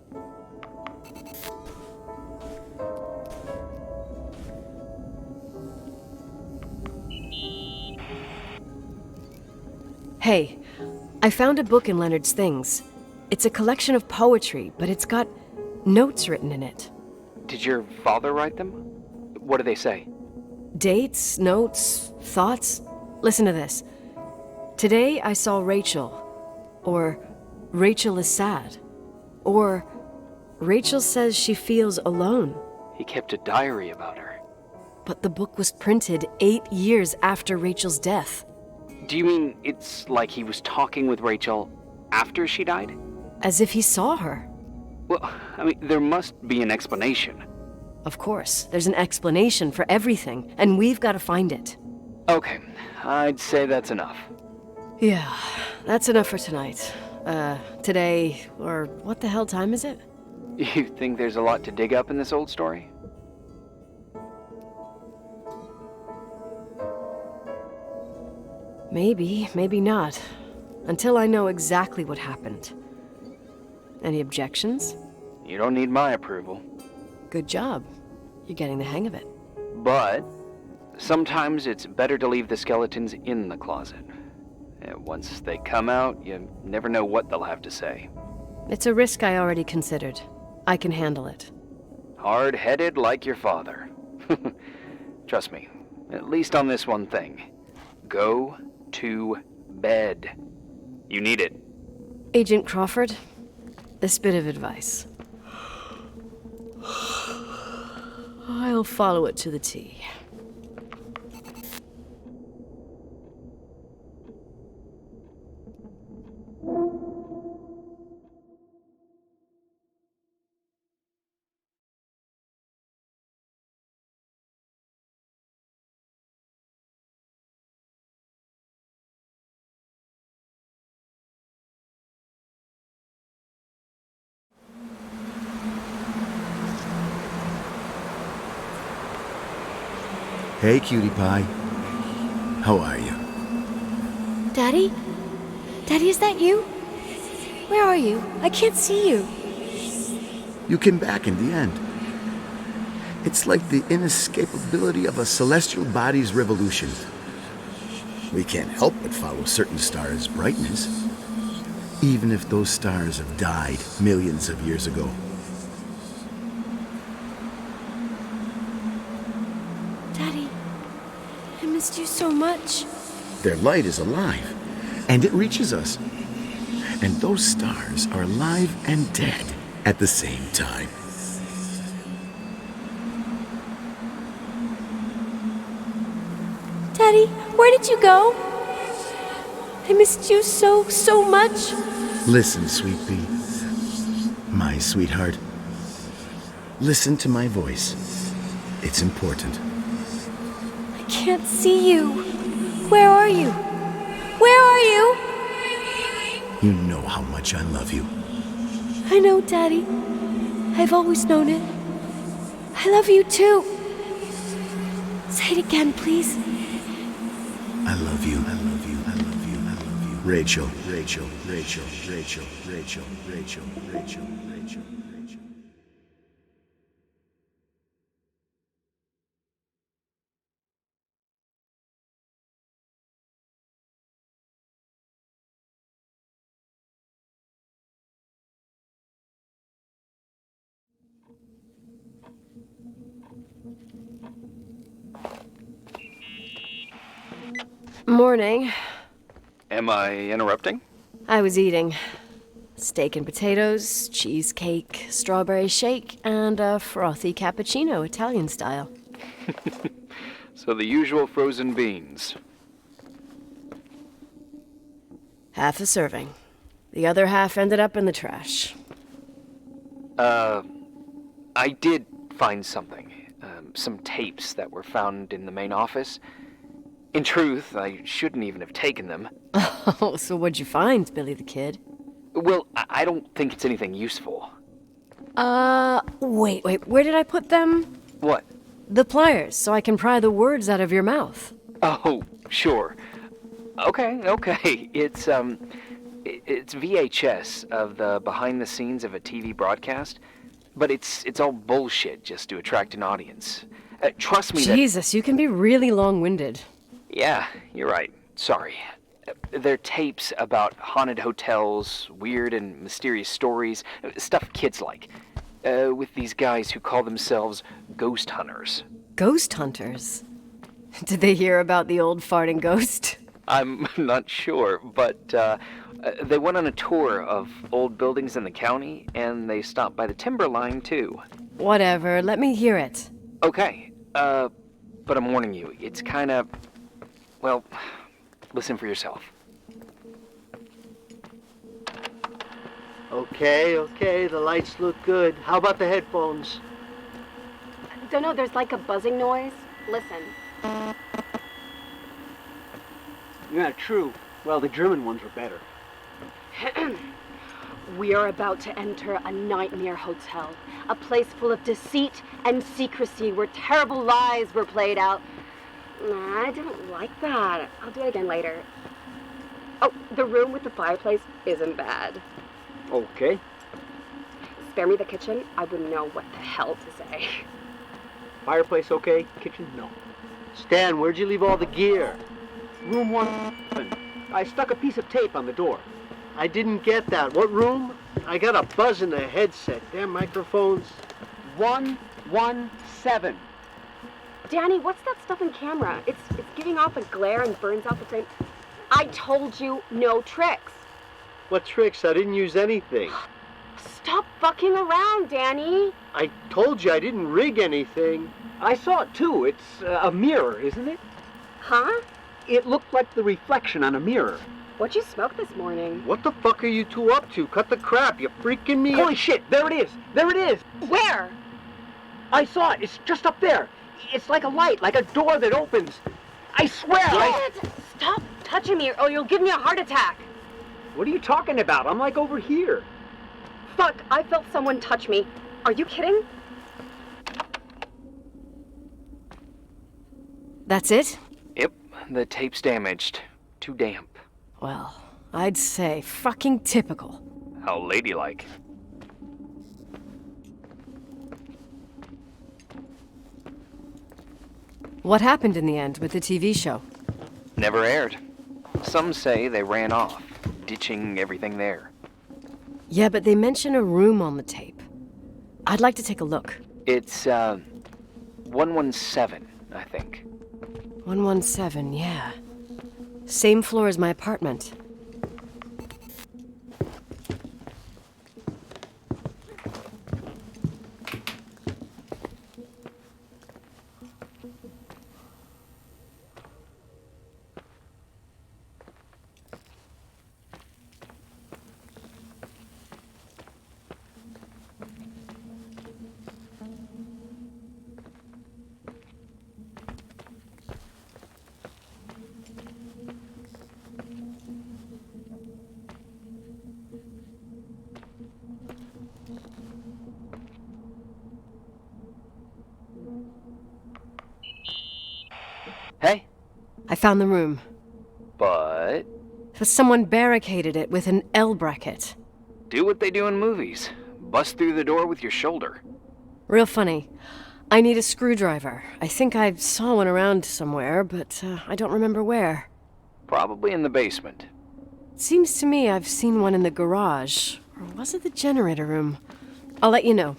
Hey, I found a book in Leonard's things. It's a collection of poetry, but it's got notes written in it. Did your father write them? What do they say? Dates, notes, thoughts. Listen to this. Today I saw Rachel. Or Rachel is sad. Or Rachel says she feels alone. He kept a diary about her. But the book was printed 8 years after Rachel's death. Do you mean it's like he was talking with Rachel after she died? As if he saw her. Well, I mean, there must be an explanation. Of course, there's an explanation for everything, and we've got to find it. Okay, I'd say that's enough. Yeah, that's enough for tonight. Today, or what the hell time is it? You think there's a lot to dig up in this old story? Maybe, maybe not. Until I know exactly what happened. Any objections? You don't need my approval. Good job. You're getting the hang of it. But sometimes it's better to leave the skeletons in the closet. Once they come out, you never know what they'll have to say. It's a risk I already considered. I can handle it. Hard-headed like your father. Trust me, at least on this one thing. Go to bed. You need it. Agent Crawford, this bit of advice. I'll follow it to the T. Hey, cutie pie. How are you? Daddy? Daddy, is that you? Where are you? I can't see you. You came back in the end. It's like the inescapability of a celestial body's revolution. We can't help but follow certain stars' brightness, even if those stars have died millions of years ago. Daddy, I missed you so much. Their light is alive, and it reaches us. And those stars are alive and dead at the same time. Daddy, where did you go? I missed you so much. Listen, sweet pea. My sweetheart. Listen to my voice. It's important. I can't see you. Where are you? Where are you? You know how much I love you. I know, Daddy. I've always known it. I love you too. Say it again, please. I love you. I love you. I love you. I love you. Rachel, Rachel, Rachel, Rachel, Rachel, Rachel, Rachel, Rachel, Rachel. Morning. Am I interrupting? I was eating steak and potatoes, cheesecake, strawberry shake, and a frothy cappuccino, Italian style. So the usual frozen beans. Half a serving. The other half ended up in the trash. I did find something. Some tapes that were found in the main office. In truth, I shouldn't even have taken them. Oh, so what'd you find, Billy the Kid? Well, I don't think it's anything useful. Wait, where did I put them? What? The pliers, so I can pry the words out of your mouth. Oh, sure. Okay. It's VHS of the behind the scenes of a TV broadcast, but it's all bullshit just to attract an audience. Trust me Jesus, you can be really long-winded. Yeah, you're right. Sorry. They're tapes about haunted hotels, weird and mysterious stories, stuff kids like. With these guys who call themselves ghost hunters. Ghost hunters? Did they hear about the old farting ghost? I'm not sure, but they went on a tour of old buildings in the county, and they stopped by the timberline, too. Whatever, let me hear it. Okay, but I'm warning you, it's kind of... Well, listen for yourself. Okay, the lights look good. How about the headphones? Don't know, there's like a buzzing noise. Listen. Yeah, true. Well, the German ones were better. We are about to enter a nightmare hotel. A place full of deceit and secrecy where terrible lies were played out. Nah, I didn't like that. I'll do it again later. Oh, the room with the fireplace isn't bad. Okay. Spare me the kitchen. I wouldn't know what the hell to say. Fireplace okay? Kitchen? No. Stan, where'd you leave all the gear? Room 1. I stuck a piece of tape on the door. I didn't get that. What room? I got a buzz in the headset. Damn microphones. 117. Danny, what's that stuff in camera? It's giving off a glare and burns out the frame. I told you no tricks. What tricks? I didn't use anything. Stop fucking around, Danny. I told you I didn't rig anything. I saw it too. It's a mirror, isn't it? Huh? It looked like the reflection on a mirror. What'd you smoke this morning? What the fuck are you two up to? Cut the crap. You're freaking me. Holy shit. There it is. There it is. Where? I saw it. It's just up there. It's like a light, like a door that opens. I swear. Stop touching me or you'll give me a heart attack. What are you talking about? I'm like over here. Fuck, I felt someone touch me. Are you kidding? That's it? Yep, the tape's damaged. Too damp. Well, I'd say fucking typical. How ladylike. What happened in the end with the TV show? Never aired. Some say they ran off, ditching everything there. Yeah, but they mention a room on the tape. I'd like to take a look. It's, 117, I think. 117, yeah. Same floor as my apartment. Hey? I found the room. But... Someone barricaded it with an L bracket. do what they do in movies. Bust through the door with your shoulder. Real funny. I need a screwdriver. I think I saw one around somewhere, but I don't remember where. Probably in the basement. Seems to me I've seen one in the garage. Or was it the generator room? I'll let you know.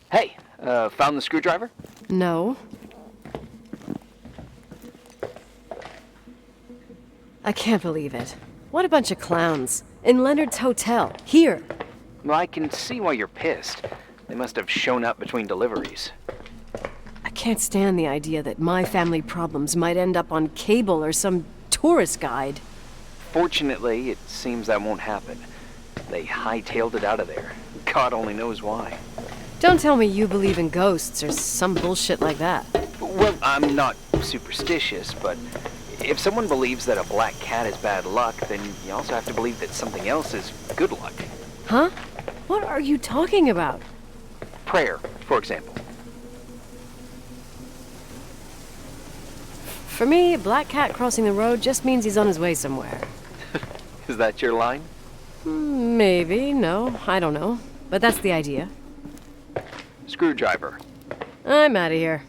Hey, found the screwdriver? No. I can't believe it. What a bunch of clowns. In Leonard's hotel. Here. Well, I can see why you're pissed. They must have shown up between deliveries. I can't stand the idea that my family problems might end up on cable or some tourist guide. Fortunately, it seems that won't happen. They hightailed it out of there. God only knows why. Don't tell me you believe in ghosts or some bullshit like that. Well, I'm not superstitious, but if someone believes that a black cat is bad luck, then you also have to believe that something else is good luck. Huh? What are you talking about? Prayer, for example. For me, a black cat crossing the road just means he's on his way somewhere. Is that your line? Maybe, no, I don't know. But that's the idea. Screwdriver. I'm out of here.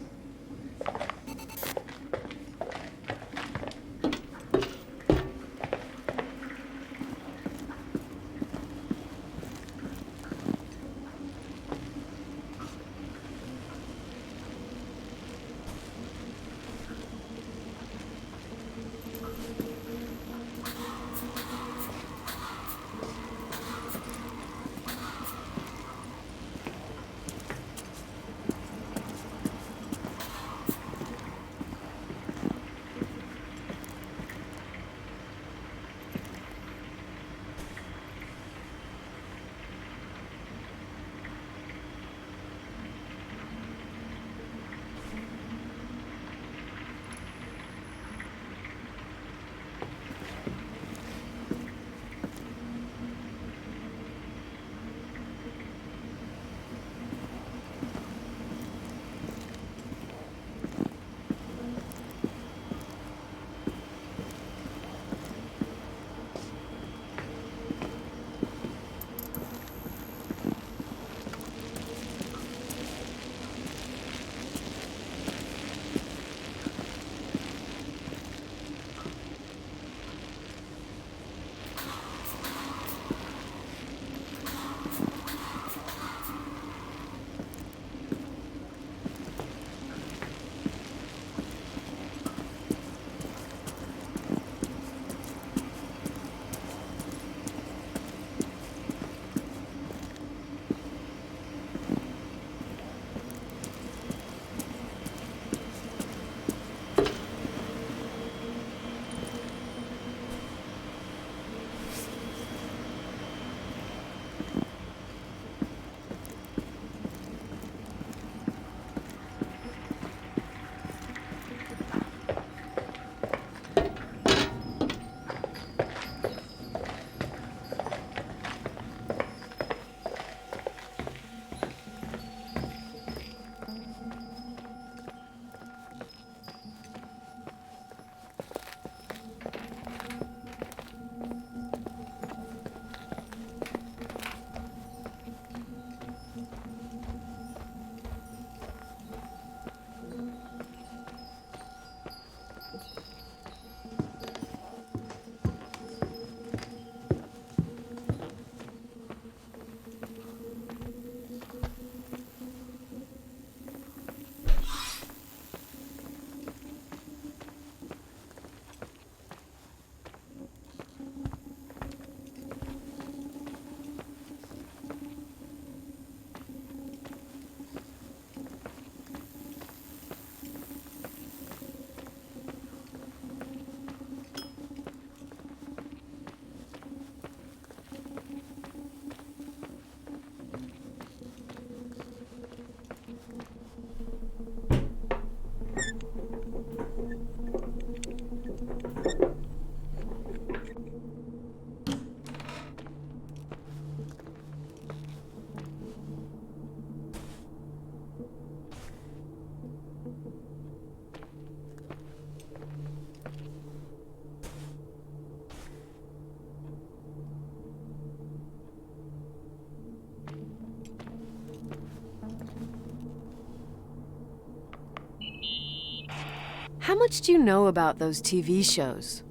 How much do you know about those TV shows?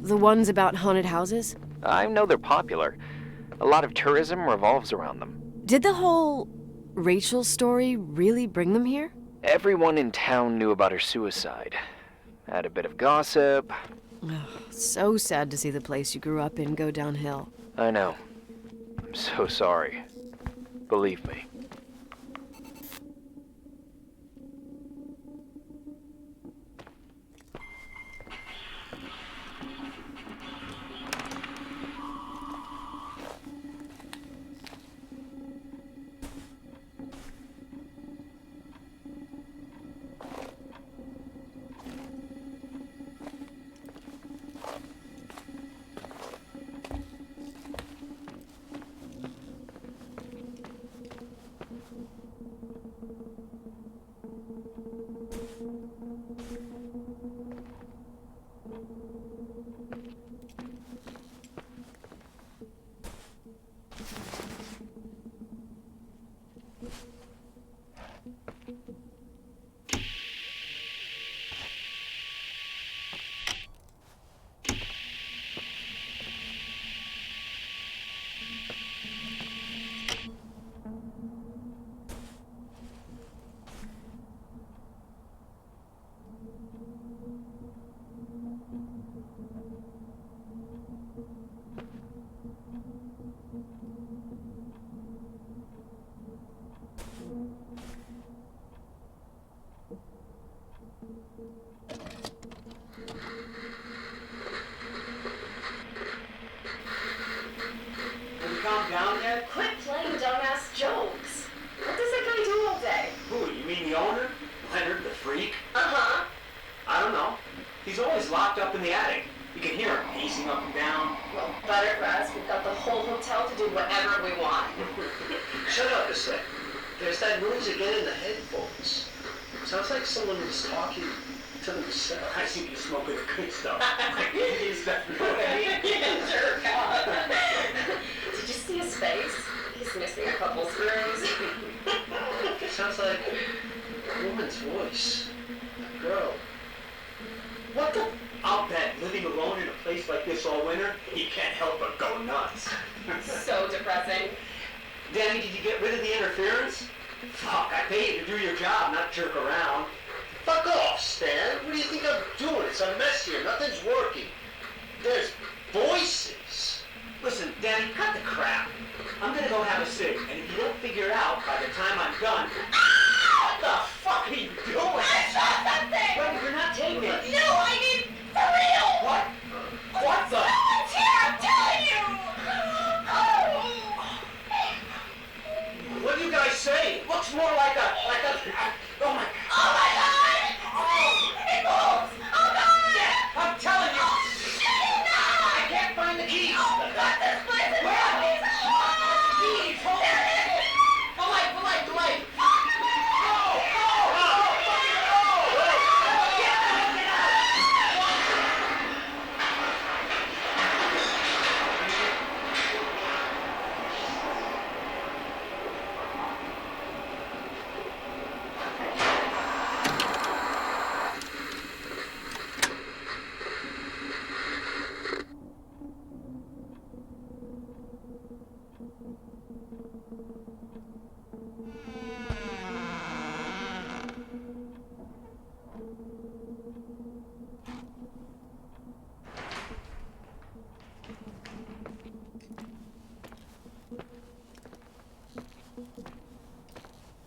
The ones about haunted houses? I know they're popular. A lot of tourism revolves around them. Did the whole Rachel story really bring them here? Everyone in town knew about her suicide. Had a bit of gossip. So sad to see the place you grew up in go downhill. I know. I'm so sorry. Believe me. come down yet? Quit playing dumbass jokes. What does that guy do all day? Who, you mean the owner? Leonard, the freak? Uh-huh. I don't know. He's always locked up in the attic. You can hear him pacing up and down. Well, better for us. We've got the whole hotel to do whatever we want. Shut up a sec. There's that noise again in the headphones. Sounds like someone is talking to themselves. I think you're smoking the good stuff. Is that what I mean? Jerk off. Did you see his face? He's missing a couple screws. Sounds like a woman's voice. A girl. What the? I'll bet living alone in a place like this all winter, he can't help but go nuts. So depressing. Danny, did you get rid of the interference? Fuck, I pay you to do your job, not jerk around. Fuck off, Stan. What do you think I'm doing? It's a mess here. Nothing's working. There's voices. Listen, Danny, cut the crap. I'm gonna go have a cig, and if you don't figure it out by the time I'm done... What the fuck are you doing? I saw something! Wait, you're not taking it. No, I mean, for real! What? What the? Someone's here, I'm telling you! What do you guys say? It looks more like a... Oh my... Oh my God! It moves! Oh God! Yeah, I'm telling you! I can't find the keys! Oh God, this place is heavy! Keys! Hold on! The light! No!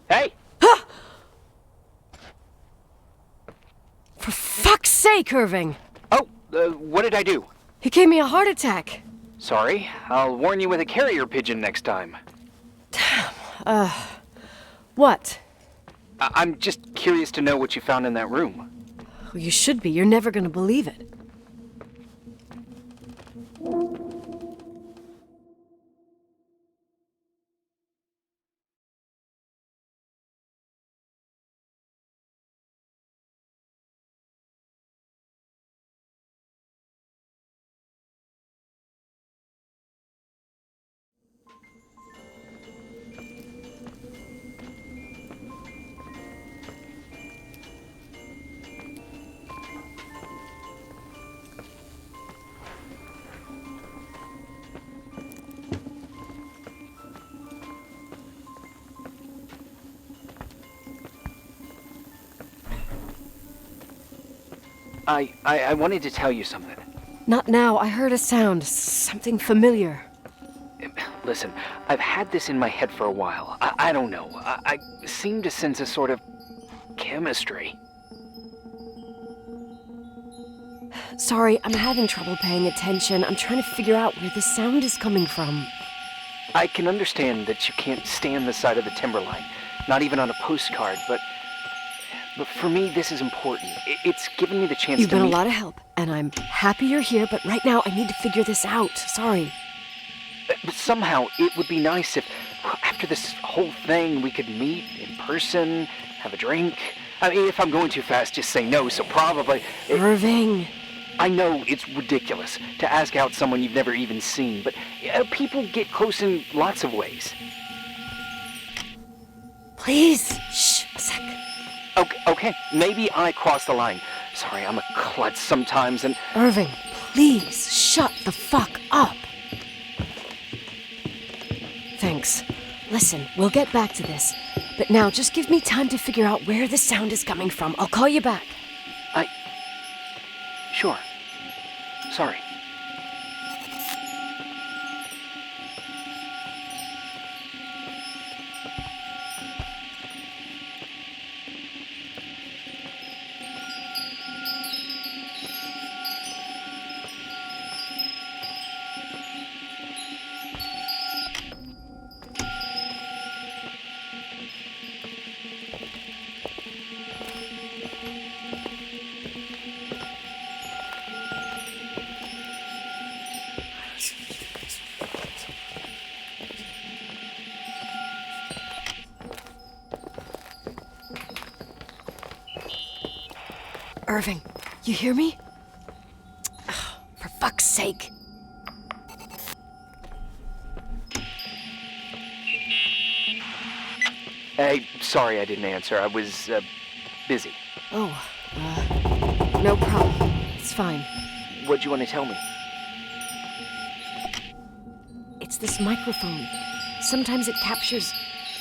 Hey! For fuck's sake, Irving! Oh, what did I do? He gave me a heart attack. Sorry, I'll warn you with a carrier pigeon next time. What? I'm just curious to know what you found in that room. Well, you should be. You're never gonna believe it. I wanted to tell you something. Not now. I heard a sound. Something familiar. Listen, I've had this in my head for a while. I don't know. I seem to sense a sort of chemistry. Sorry, I'm having trouble paying attention. I'm trying to figure out where the sound is coming from. I can understand that you can't stand the side of the timberline, not even on a postcard, but for me, this is important. It's given me the chance You've to been meet... a lot of help, and I'm happy you're here, but right now I need to figure this out. Sorry. But somehow, it would be nice if, after this whole thing, we could meet in person, have a drink. I mean, if I'm going too fast, just say no, so probably... Irving. I know it's ridiculous to ask out someone you've never even seen, but people get close in lots of ways. Please. Shh, a sec. Okay, maybe I crossed the line. Sorry, I'm a klutz sometimes, and... Irving, please, shut the fuck up. Thanks. Listen, we'll get back to this. But now, just give me time to figure out where the sound is coming from. I'll call you back. Sure. Sorry. Irving, you hear me? Oh, for fuck's sake. Hey, sorry I didn't answer. I was, busy. Oh, no problem. It's fine. What'd you want to tell me? It's this microphone. Sometimes it captures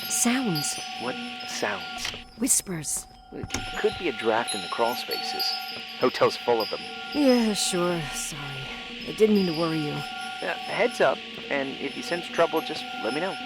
sounds. What sounds? Whispers. It could be a draft in the crawl spaces. Hotel's full of them. Yeah, sure. Sorry. I didn't mean to worry you. Heads up, and if you sense trouble, just let me know.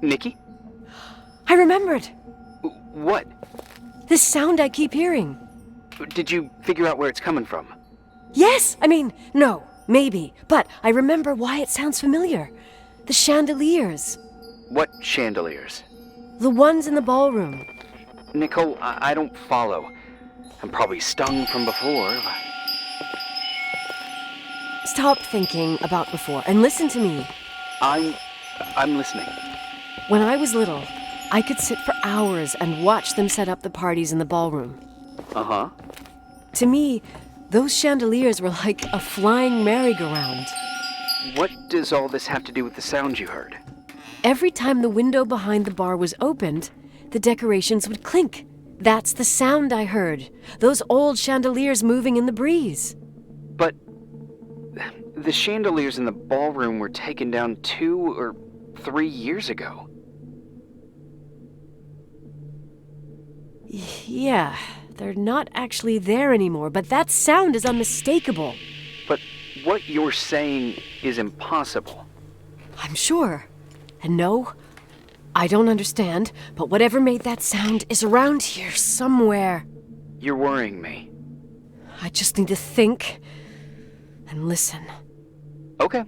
Nikki? I remembered! What? This sound I keep hearing. Did you figure out where it's coming from? Yes! I mean, no, maybe. But I remember why it sounds familiar. The chandeliers. What chandeliers? The ones in the ballroom. Nicole, I don't follow. I'm probably stung from before. Stop thinking about before and listen to me. I'm listening. When I was little, I could sit for hours and watch them set up the parties in the ballroom. Uh-huh. To me, those chandeliers were like a flying merry-go-round. What does all this have to do with the sound you heard? Every time the window behind the bar was opened, the decorations would clink. That's the sound I heard. Those old chandeliers moving in the breeze. But the chandeliers in the ballroom were taken down 2 or 3 years ago. Yeah, they're not actually there anymore, but that sound is unmistakable. But what you're saying is impossible. I'm sure. And no, I don't understand, but whatever made that sound is around here somewhere. You're worrying me. I just need to think and listen. Okay.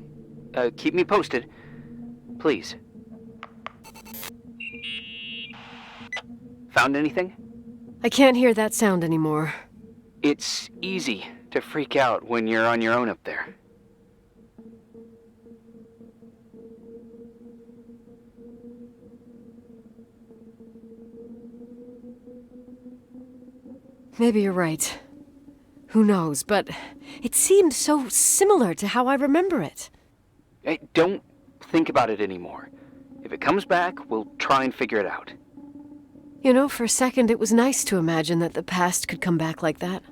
Keep me posted. Please. Found anything? I can't hear that sound anymore. It's easy to freak out when you're on your own up there. Maybe you're right. Who knows, but it seemed so similar to how I remember it. Hey, don't think about it anymore. If it comes back, we'll try and figure it out. You know, for a second it was nice to imagine that the past could come back like that.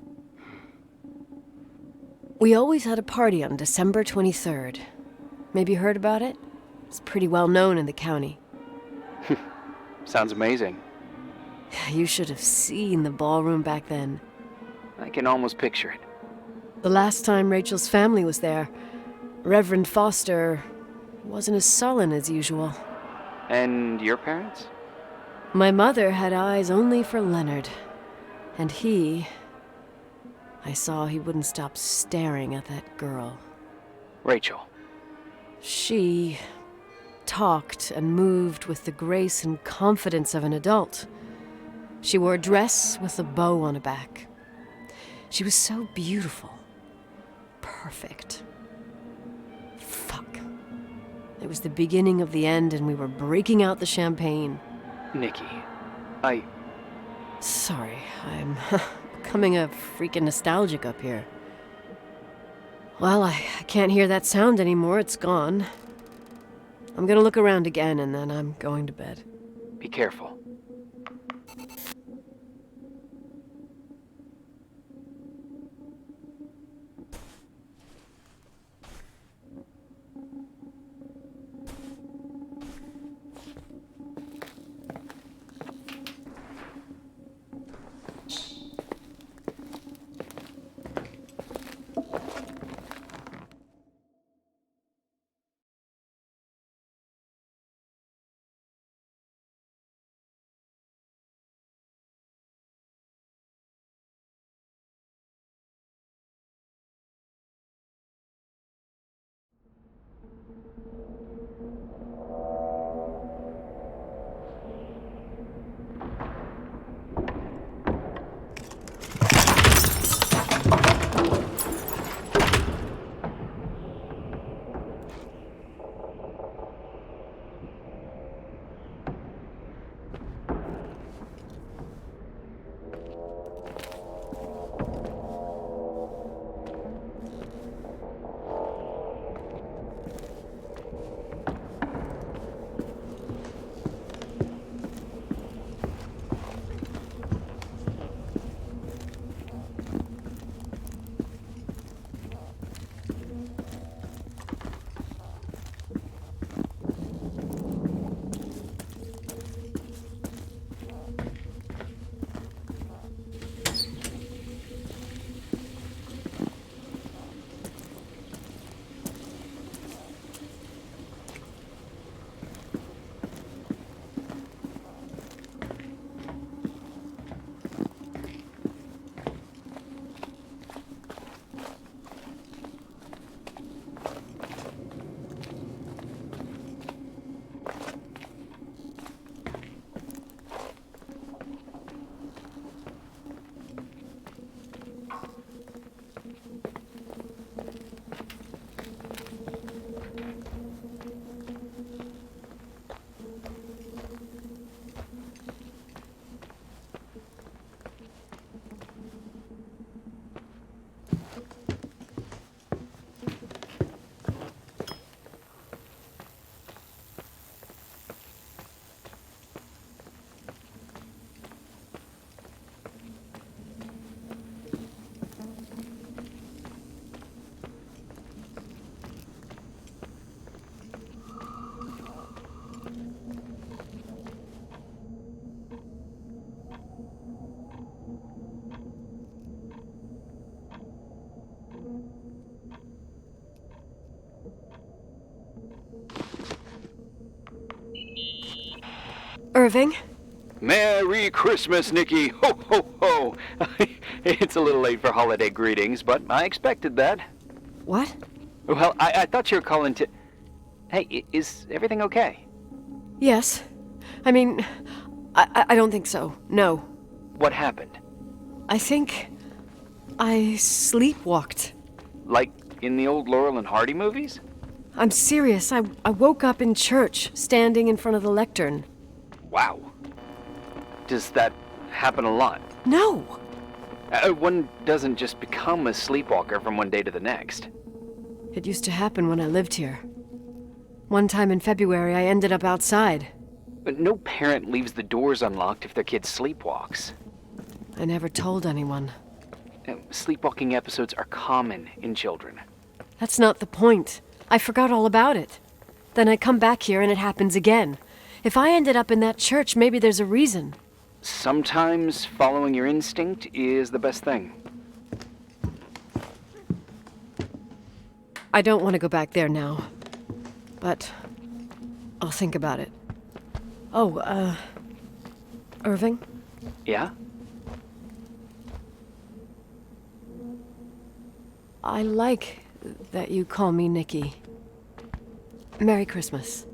We always had a party on December 23rd. Maybe you heard about it? It's pretty well known in the county. Sounds amazing. You should have seen the ballroom back then. I can almost picture it. The last time Rachel's family was there, Reverend Foster wasn't as sullen as usual. And your parents? My mother had eyes only for Leonard. And I saw he wouldn't stop staring at that girl. Rachel. She talked and moved with the grace and confidence of an adult. She wore a dress with a bow on her back. She was so beautiful. Perfect. Fuck. It was the beginning of the end and we were breaking out the champagne. Nikki, Sorry, I'm becoming a freaking nostalgic up here. Well, I can't hear that sound anymore. It's gone. I'm gonna look around again and then I'm going to bed. Be careful. Irving? Merry Christmas, Nikki! Ho, ho, ho! It's a little late for holiday greetings, but I expected that. What? Well, I thought you were calling to... Hey, is everything okay? Yes. I mean, I don't think so. No. What happened? I think I sleepwalked. Like in the old Laurel and Hardy movies? I'm serious. I woke up in church, standing in front of the lectern. Wow. Does that happen a lot? No. One doesn't just become a sleepwalker from one day to the next. It used to happen when I lived here. One time in February, I ended up outside. But no parent leaves the doors unlocked if their kid sleepwalks. I never told anyone. Sleepwalking episodes are common in children. That's not the point. I forgot all about it. Then I come back here and it happens again. If I ended up in that church, maybe there's a reason. Sometimes following your instinct is the best thing. I don't want to go back there now. But I'll think about it. Oh, Irving? Yeah? I like that you call me Nikki. Merry Christmas.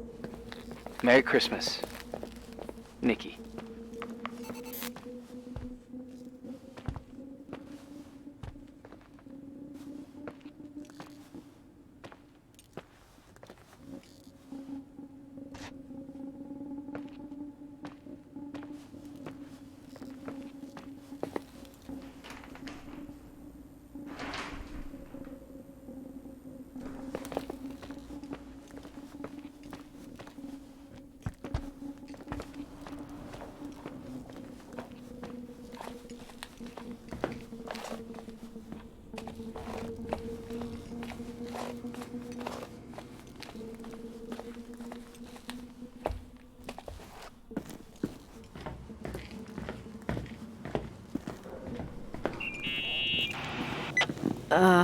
Merry Christmas, Nikki.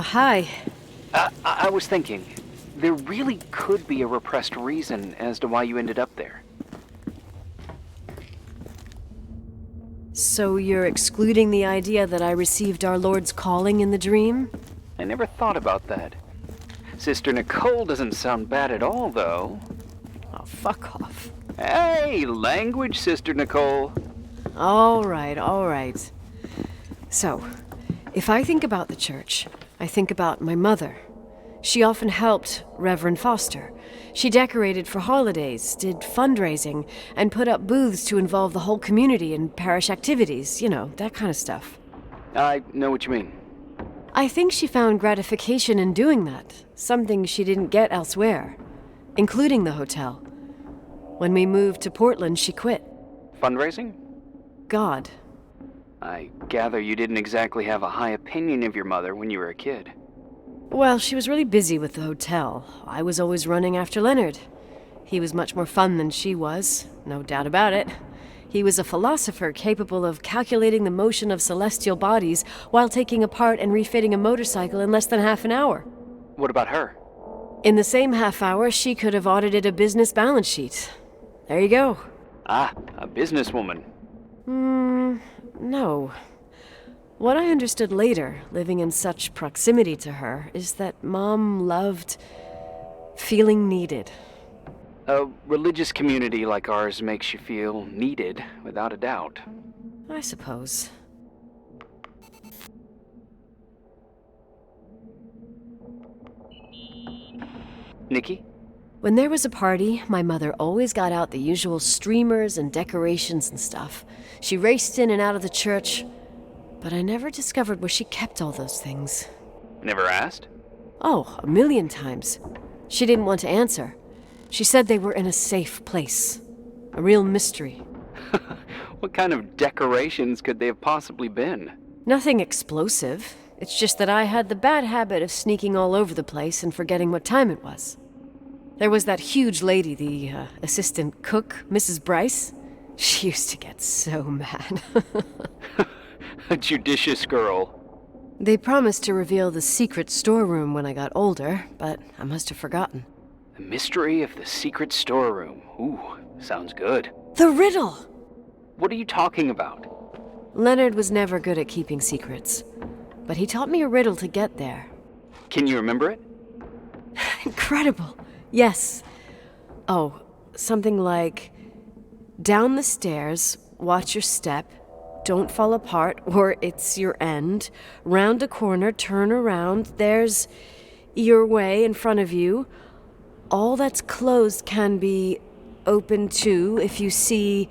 Hi. I was thinking, there really could be a repressed reason as to why you ended up there. So you're excluding the idea that I received our Lord's calling in the dream? I never thought about that. Sister Nicole doesn't sound bad at all, though. Oh, fuck off. Hey, language, Sister Nicole. All right. So, if I think about the church, I think about my mother. She often helped Reverend Foster. She decorated for holidays, did fundraising, and put up booths to involve the whole community in parish activities, you know, that kind of stuff. I know what you mean. I think she found gratification in doing that, something she didn't get elsewhere, including the hotel. When we moved to Portland, she quit. Fundraising? God. I gather you didn't exactly have a high opinion of your mother when you were a kid. Well, she was really busy with the hotel. I was always running after Leonard. He was much more fun than she was, no doubt about it. He was a philosopher capable of calculating the motion of celestial bodies while taking apart and refitting a motorcycle in less than half an hour. What about her? In the same half hour, she could have audited a business balance sheet. There you go. Ah, a businesswoman. No. What I understood later, living in such proximity to her, is that Mom loved feeling needed. A religious community like ours makes you feel needed, without a doubt. I suppose. Nikki? When there was a party, my mother always got out the usual streamers and decorations and stuff. She raced in and out of the church, but I never discovered where she kept all those things. Never asked? Oh, 1,000,000 times. She didn't want to answer. She said they were in a safe place. A real mystery. What kind of decorations could they have possibly been? Nothing explosive. It's just that I had the bad habit of sneaking all over the place and forgetting what time it was. There was that huge lady, the assistant cook, Mrs. Bryce. She used to get so mad. A judicious girl. They promised to reveal the secret storeroom when I got older, but I must have forgotten. The mystery of the secret storeroom. Ooh, sounds good. The riddle! What are you talking about? Leonard was never good at keeping secrets, but he taught me a riddle to get there. Can you remember it? Incredible. Yes. Oh, something like, down the stairs, watch your step, don't fall apart or it's your end, round a corner, turn around, there's your way in front of you. All that's closed can be open too if you see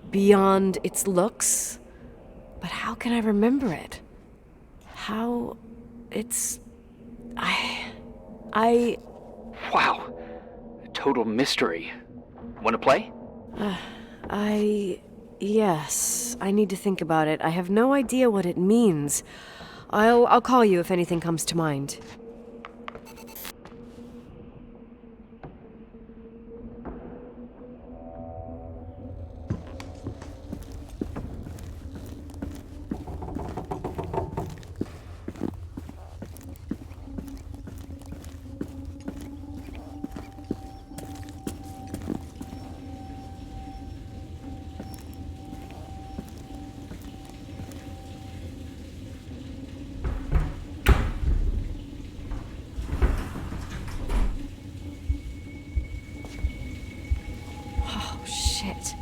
beyond its looks. But how can I remember it? How it's... Wow. A total mystery. Want to play? Yes, I need to think about it. I have no idea what it means. I'll call you if anything comes to mind. Oh, shit.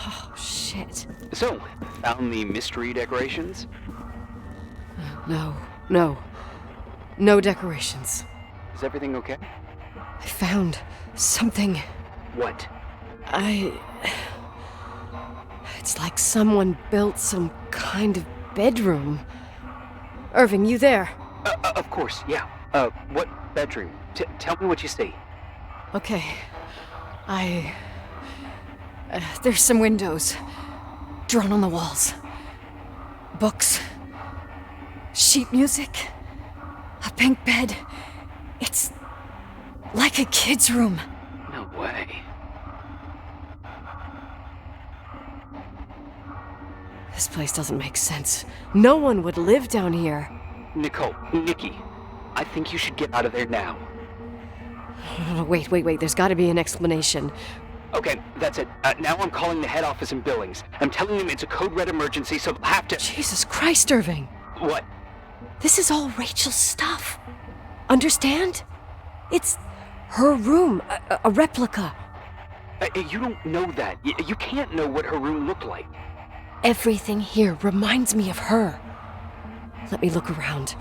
Oh, shit. So, found the mystery decorations? No decorations. Is everything okay? I found something. What? It's like someone built some kind of bedroom. Irving, you there? Of course, yeah. What bedroom? Tell me what you see. Okay. There's some windows drawn on the walls. Books. Sheet music. A pink bed. It's like a kid's room. No way. This place doesn't make sense. No one would live down here. Nikki, I think you should get out of there now. Wait. There's got to be an explanation. Okay, that's it. Now I'm calling the head office in Billings. I'm telling them it's a code red emergency, so they'll have to... Jesus Christ, Irving. What? This is all Rachel's stuff. Understand? It's her room, a replica. You don't know that. You can't know what her room looked like. Everything here reminds me of her. Let me look around.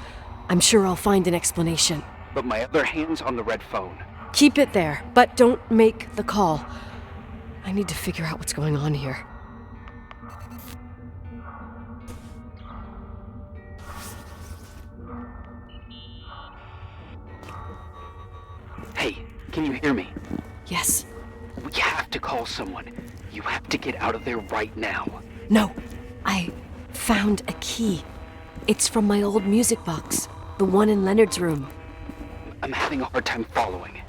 I'm sure I'll find an explanation. But my other hand's on the red phone. Keep it there, but don't make the call. I need to figure out what's going on here. Hey, can you hear me? Yes. We have to call someone. You have to get out of there right now. No, I found a key. It's from my old music box, the one in Leonard's room. I'm having a hard time following.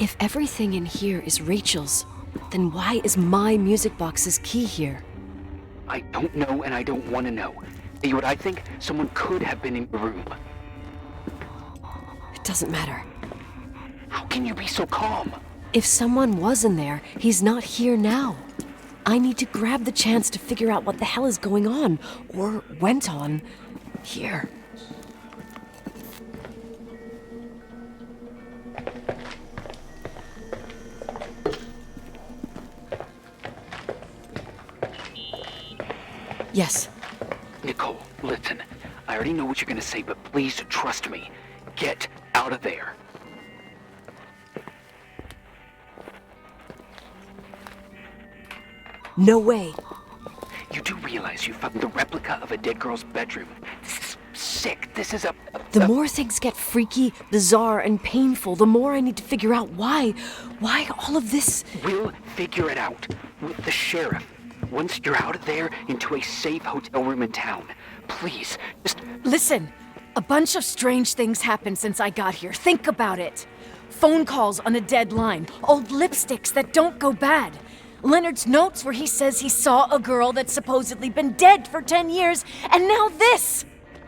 If everything in here is Rachel's, then why is my music box's key here? I don't know and I don't want to know. You know what I think? Someone could have been in the room. It doesn't matter. How can you be so calm? If someone was in there, he's not here now. I need to grab the chance to figure out what the hell is going on, or went on, here. Yes. Nicole, listen. I already know what you're gonna say, but please trust me. Get out of there. No way. You do realize you found the replica of a dead girl's bedroom. This is sick. This is a... The more things get freaky, bizarre, and painful, the more I need to figure out why. Why all of this? We'll figure it out with the sheriff. Once you're out of there, into a safe hotel room in town. Please, just... Listen, a bunch of strange things happened since I got here. Think about it. Phone calls on a dead line, old lipsticks that don't go bad. Leonard's notes where he says he saw a girl that's supposedly been dead for 10 years, and now this!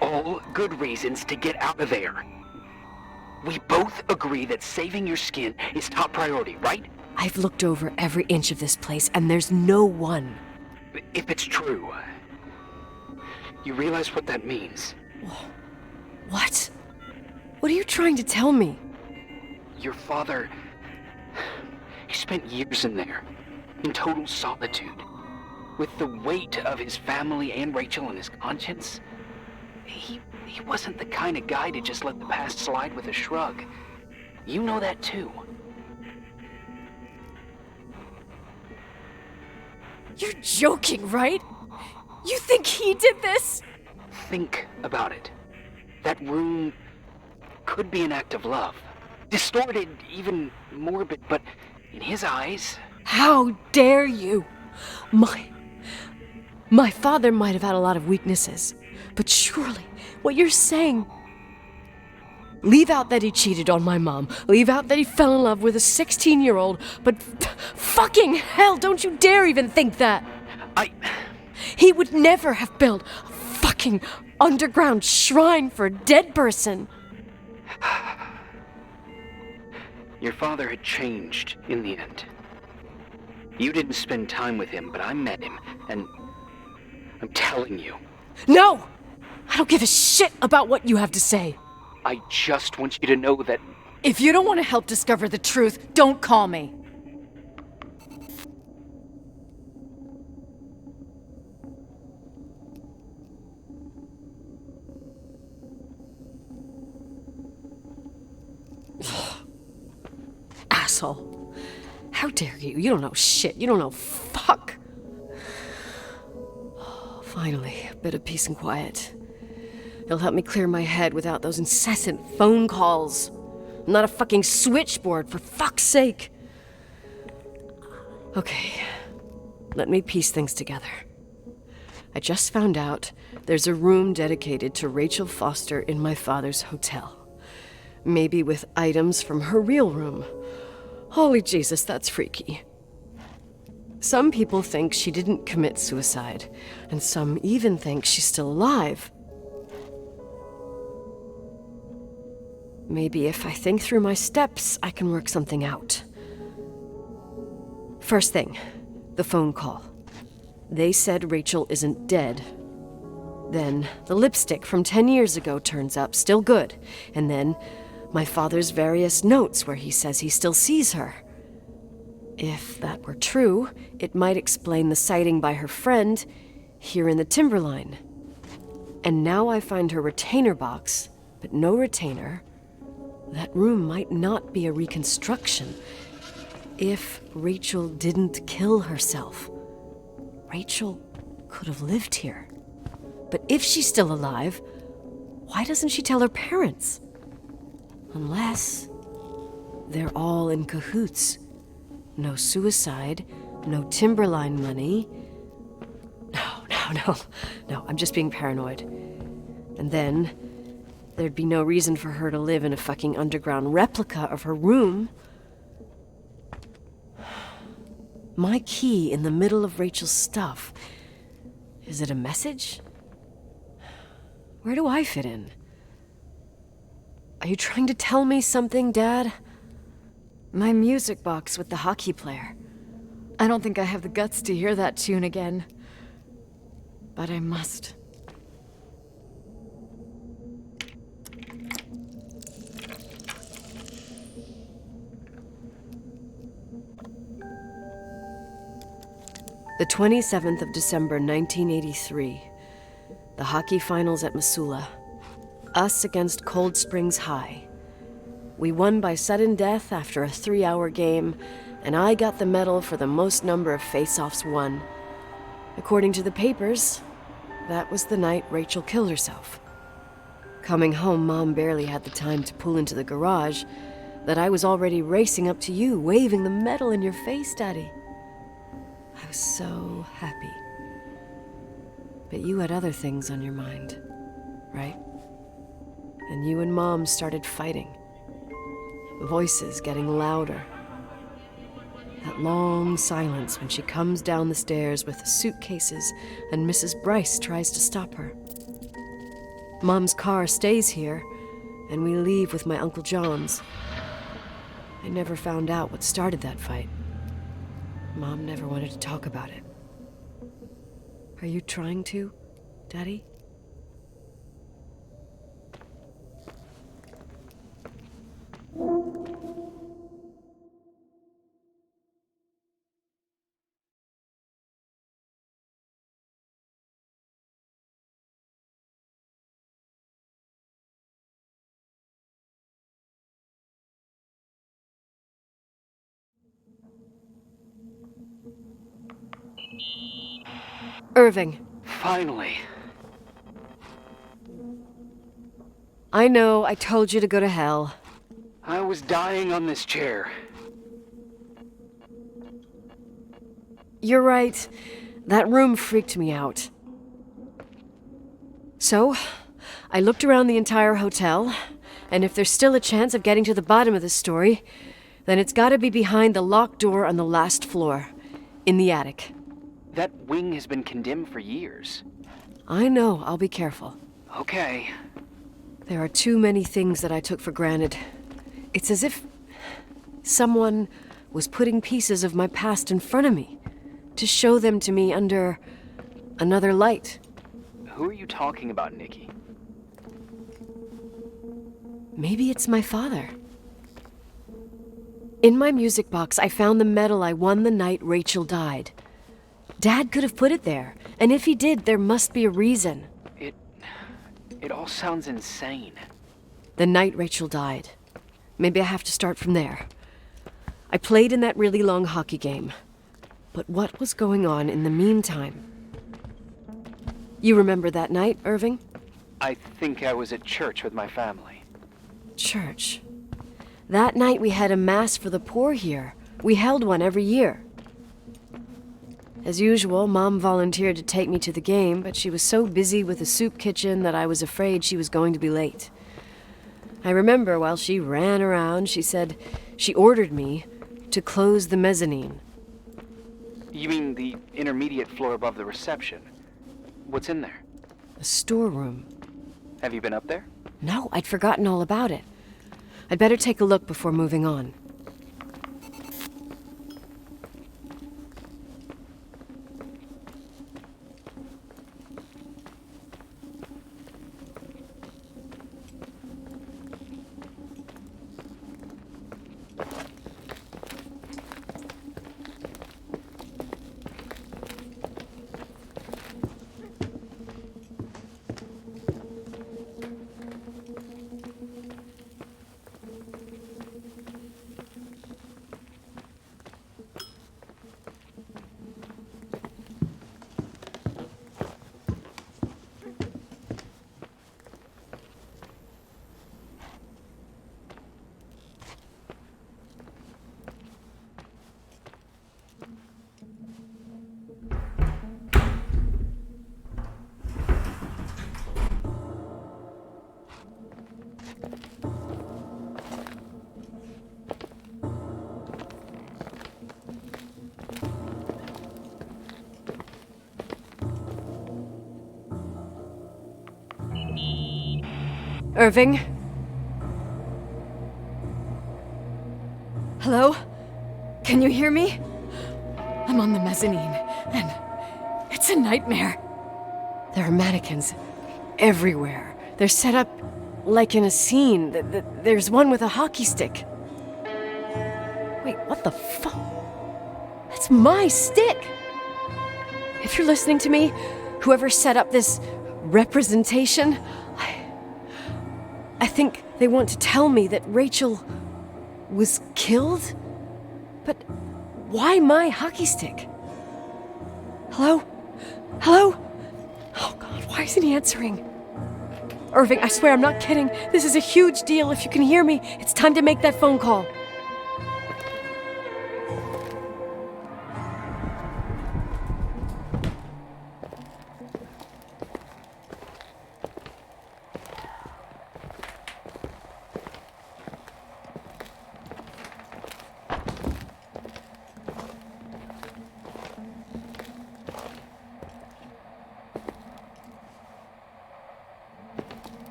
All good reasons to get out of there. We both agree that saving your skin is top priority, right? I've looked over every inch of this place, and there's no one. If it's true, you realize what that means. What? What are you trying to tell me? Your father... he spent years in there, in total solitude. With the weight of his family and Rachel on his conscience. He wasn't the kind of guy to just let the past slide with a shrug. You know that too. You're joking, right? You think he did this? Think about it. That room could be an act of love. Distorted, even morbid, but in his eyes... How dare you? My father might have had a lot of weaknesses, but surely what you're saying... Leave out that he cheated on my mom. Leave out that he fell in love with a 16-year-old, but fucking hell, don't you dare even think that! He would never have built a fucking underground shrine for a dead person. Your father had changed in the end. You didn't spend time with him, but I met him, and I'm telling you. No! I don't give a shit about what you have to say. I just want you to know that... If you don't want to help discover the truth, don't call me. Asshole. How dare you? You don't know shit. You don't know fuck. Finally, a bit of peace and quiet. It'll help me clear my head without those incessant phone calls. I'm not a fucking switchboard, for fuck's sake. Okay, let me piece things together. I just found out there's a room dedicated to Rachel Foster in my father's hotel. Maybe with items from her real room. Holy Jesus, that's freaky. Some people think she didn't commit suicide, and some even think she's still alive. Maybe if I think through my steps, I can work something out. First thing, the phone call. They said Rachel isn't dead. Then the lipstick from 10 years ago turns up, still good. And then my father's various notes where he says he still sees her. If that were true, it might explain the sighting by her friend here in the timberline. And now I find her retainer box, but no retainer. That room might not be a reconstruction. If Rachel didn't kill herself, Rachel could have lived here. But if she's still alive, why doesn't she tell her parents? Unless they're all in cahoots. No suicide, no timberline money. No, I'm just being paranoid. And then there'd be no reason for her to live in a fucking underground replica of her room. My key in the middle of Rachel's stuff. Is it a message? Where do I fit in? Are you trying to tell me something, Dad? My music box with the hockey player. I don't think I have the guts to hear that tune again. But I must. The 27th of December, 1983. The hockey finals at Missoula. Us against Cold Springs High. We won by sudden death after a 3-hour game, and I got the medal for the most number of face-offs won. According to the papers, that was the night Rachel killed herself. Coming home, Mom barely had the time to pull into the garage that I was already racing up to you, waving the medal in your face, Daddy. I was so happy. But you had other things on your mind, right? And you and Mom started fighting. Voices getting louder. That long silence when she comes down the stairs with the suitcases and Mrs. Bryce tries to stop her. Mom's car stays here, and we leave with my Uncle John's. I never found out what started that fight. Mom never wanted to talk about it. Are you trying to, Daddy? Irving. Finally. I know, I told you to go to hell. I was dying on this chair. You're right. That room freaked me out. So, I looked around the entire hotel, and if there's still a chance of getting to the bottom of this story, then it's gotta be behind the locked door on the last floor, in the attic. That wing has been condemned for years. I know, I'll be careful. Okay. There are too many things that I took for granted. It's as if someone was putting pieces of my past in front of me to show them to me under another light. Who are you talking about, Nikki? Maybe it's my father. In my music box, I found the medal I won the night Rachel died. Dad could have put it there, and if he did, there must be a reason. It all sounds insane. The night Rachel died. Maybe I have to start from there. I played in that really long hockey game. But what was going on in the meantime? You remember that night, Irving? I think I was at church with my family. Church. That night we had a mass for the poor here. We held one every year. As usual, Mom volunteered to take me to the game, but she was so busy with the soup kitchen that I was afraid she was going to be late. I remember while she ran around, she said she ordered me to close the mezzanine. You mean the intermediate floor above the reception? What's in there? A storeroom. Have you been up there? No, I'd forgotten all about it. I'd better take a look before moving on. Irving? Hello? Can you hear me? I'm on the mezzanine, and it's a nightmare. There are mannequins everywhere. They're set up like in a scene. There's one with a hockey stick. Wait, what the fuck? That's my stick! If you're listening to me, whoever set up this representation, I think they want to tell me that Rachel was killed? But why my hockey stick? Hello? Hello? Oh God, why isn't he answering? Irving, I swear I'm not kidding. This is a huge deal. If you can hear me, it's time to make that phone call.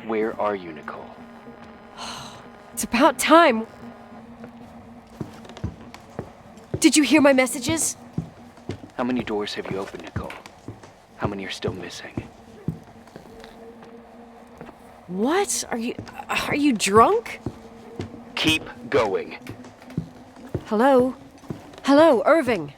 Where are you, Nicole? It's about time. Did you hear my messages? How many doors have you opened, Nicole? How many are still missing? What? Are you drunk? Keep going. Hello? Hello, Irving.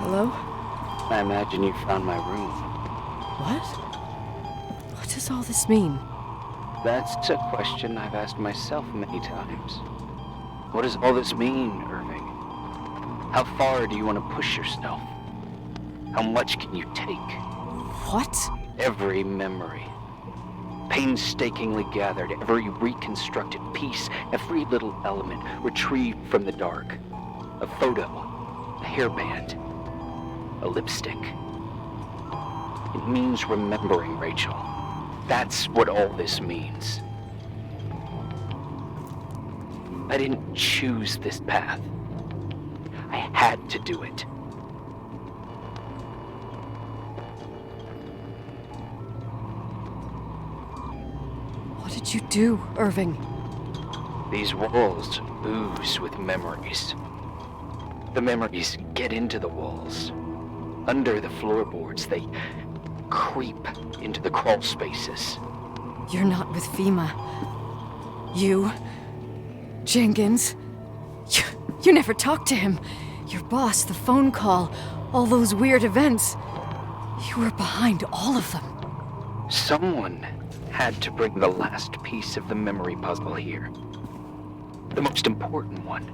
Hello? I imagine you found my room. What? What does all this mean? That's a question I've asked myself many times. What does all this mean, Irving? How far do you want to push yourself? How much can you take? What? Every memory. Painstakingly gathered, every reconstructed piece, every little element retrieved from the dark. A photo, a hairband, a lipstick. It means remembering, Rachel. That's what all this means. I didn't choose this path. I had to do it. What did you do, Irving? These walls ooze with memories. The memories get into the walls. Under the floorboards, they creep into the crawl spaces. You're not with FEMA. You... Jenkins... You never talked to him. Your boss, the phone call, all those weird events. You were behind all of them. Someone had to bring the last piece of the memory puzzle here. The most important one.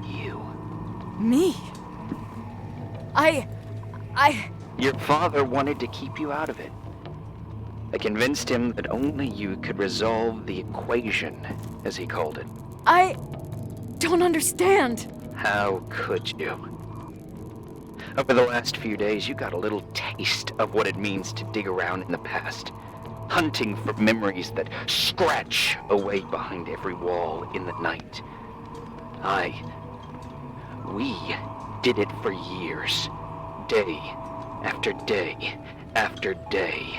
You. Me? Your father wanted to keep you out of it. I convinced him that only you could resolve the equation, as he called it. I don't understand. How could you? Over the last few days, you got a little taste of what it means to dig around in the past, hunting for memories that scratch away behind every wall in the night. We did it for years, day after day after day.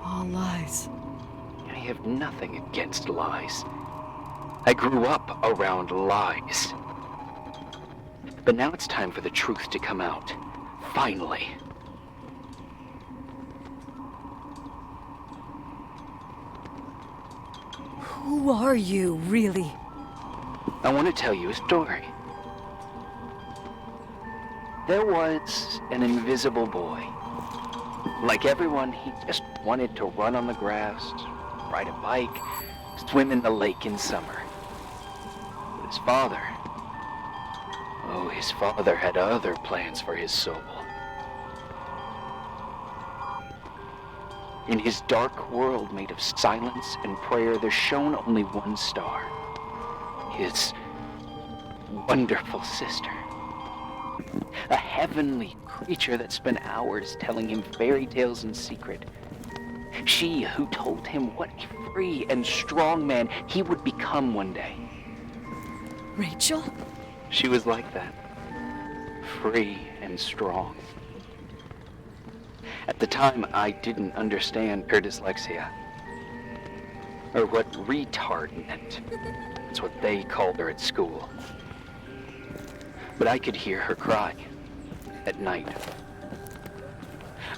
All lies. I have nothing against lies. I grew up around lies. But now it's time for the truth to come out. Finally. Who are you, really? I want to tell you a story. There was an invisible boy. Like everyone, he just wanted to run on the grass, ride a bike, swim in the lake in summer. But his father had other plans for his soul. In his dark world made of silence and prayer, there shone only one star. His wonderful sister. A heavenly creature that spent hours telling him fairy tales in secret. She who told him what a free and strong man he would become one day. Rachel? She was like that. Free and strong. At the time, I didn't understand her dyslexia. Or what retard meant. That's what they called her at school. But I could hear her cry at night.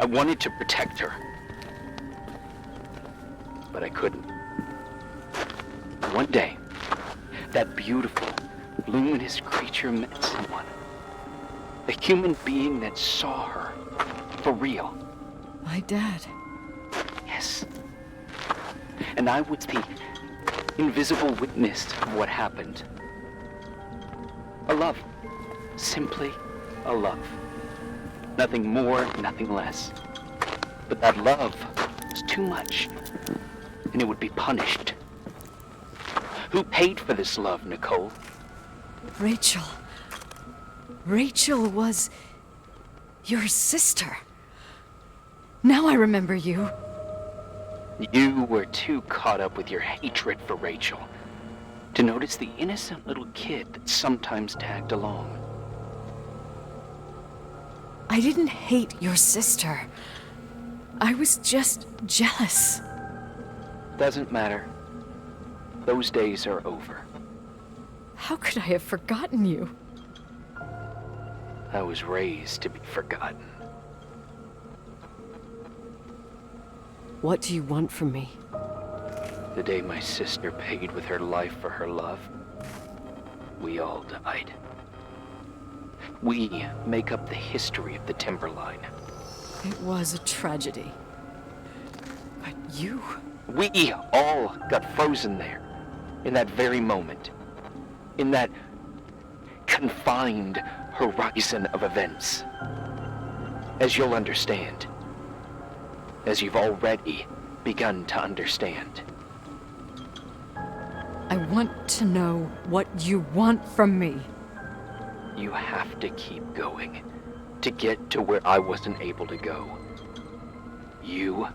I wanted to protect her, but I couldn't. One day, that beautiful, luminous creature met someone. A human being that saw her for real. My dad. Yes. And I was the invisible witness of what happened. A love. Simply a love. Nothing more, nothing less. But that love was too much, and it would be punished. Who paid for this love, Nicole? Rachel. Rachel was your sister. Now I remember you. You were too caught up with your hatred for Rachel to notice the innocent little kid that sometimes tagged along. I didn't hate your sister. I was just jealous. Doesn't matter. Those days are over. How could I have forgotten you? I was raised to be forgotten. What do you want from me? The day my sister paid with her life for her love, we all died. We make up the history of the Timberline. It was a tragedy. But you... We all got frozen there, in that very moment. In that confined horizon of events. As you'll understand. As you've already begun to understand. I want to know what you want from me. You have to keep going to get to where I wasn't able to go. You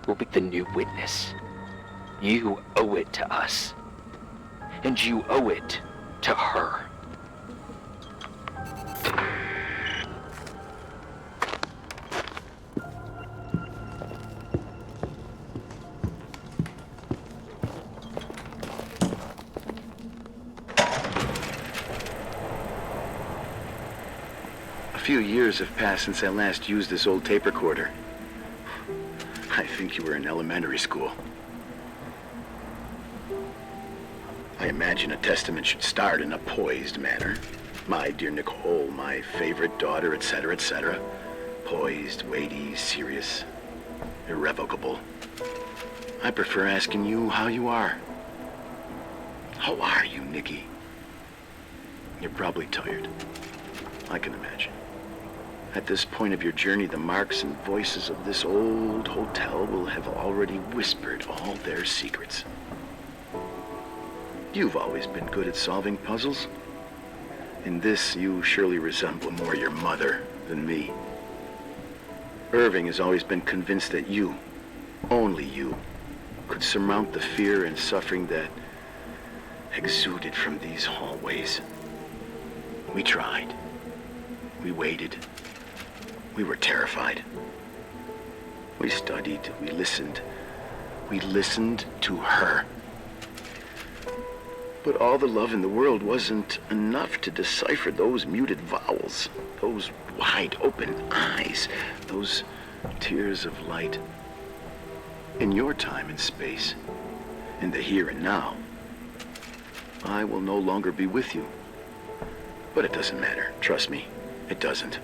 will be the new witness. You owe it to us. And you owe it to her. A few years have passed since I last used this old tape recorder. I think you were in elementary school. I imagine a testament should start in a poised manner. My dear Nicole, my favorite daughter, etc., etc. Poised, weighty, serious, irrevocable. I prefer asking you how you are. How are you, Nikki? You're probably tired. I can imagine. At this point of your journey, the marks and voices of this old hotel will have already whispered all their secrets. You've always been good at solving puzzles. In this, you surely resemble more your mother than me. Irving has always been convinced that you, only you, could surmount the fear and suffering that exuded from these hallways. We tried. We waited. We were terrified. We studied. We listened. We listened to her. But all the love in the world wasn't enough to decipher those muted vowels, those wide open eyes, those tears of light. In your time and space, in the here and now, I will no longer be with you. But it doesn't matter. Trust me, it doesn't.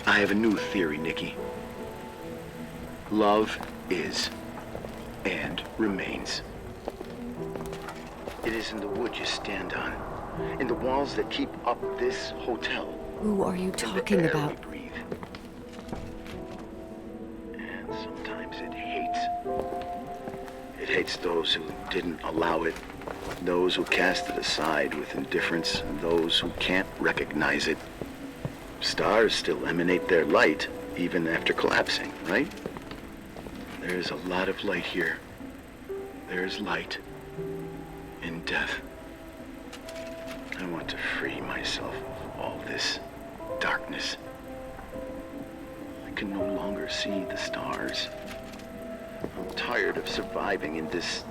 I have a new theory, Nikki. Love is and remains. It is in the wood you stand on, in the walls that keep up this hotel. Who are you talking about? We breathe. And sometimes it hates. It hates those who didn't allow it, those who cast it aside with indifference, and those who can't recognize it. Stars still emanate their light, even after collapsing, right? There is a lot of light here. There is light in death. I want to free myself of all this darkness. I can no longer see the stars. I'm tired of surviving in this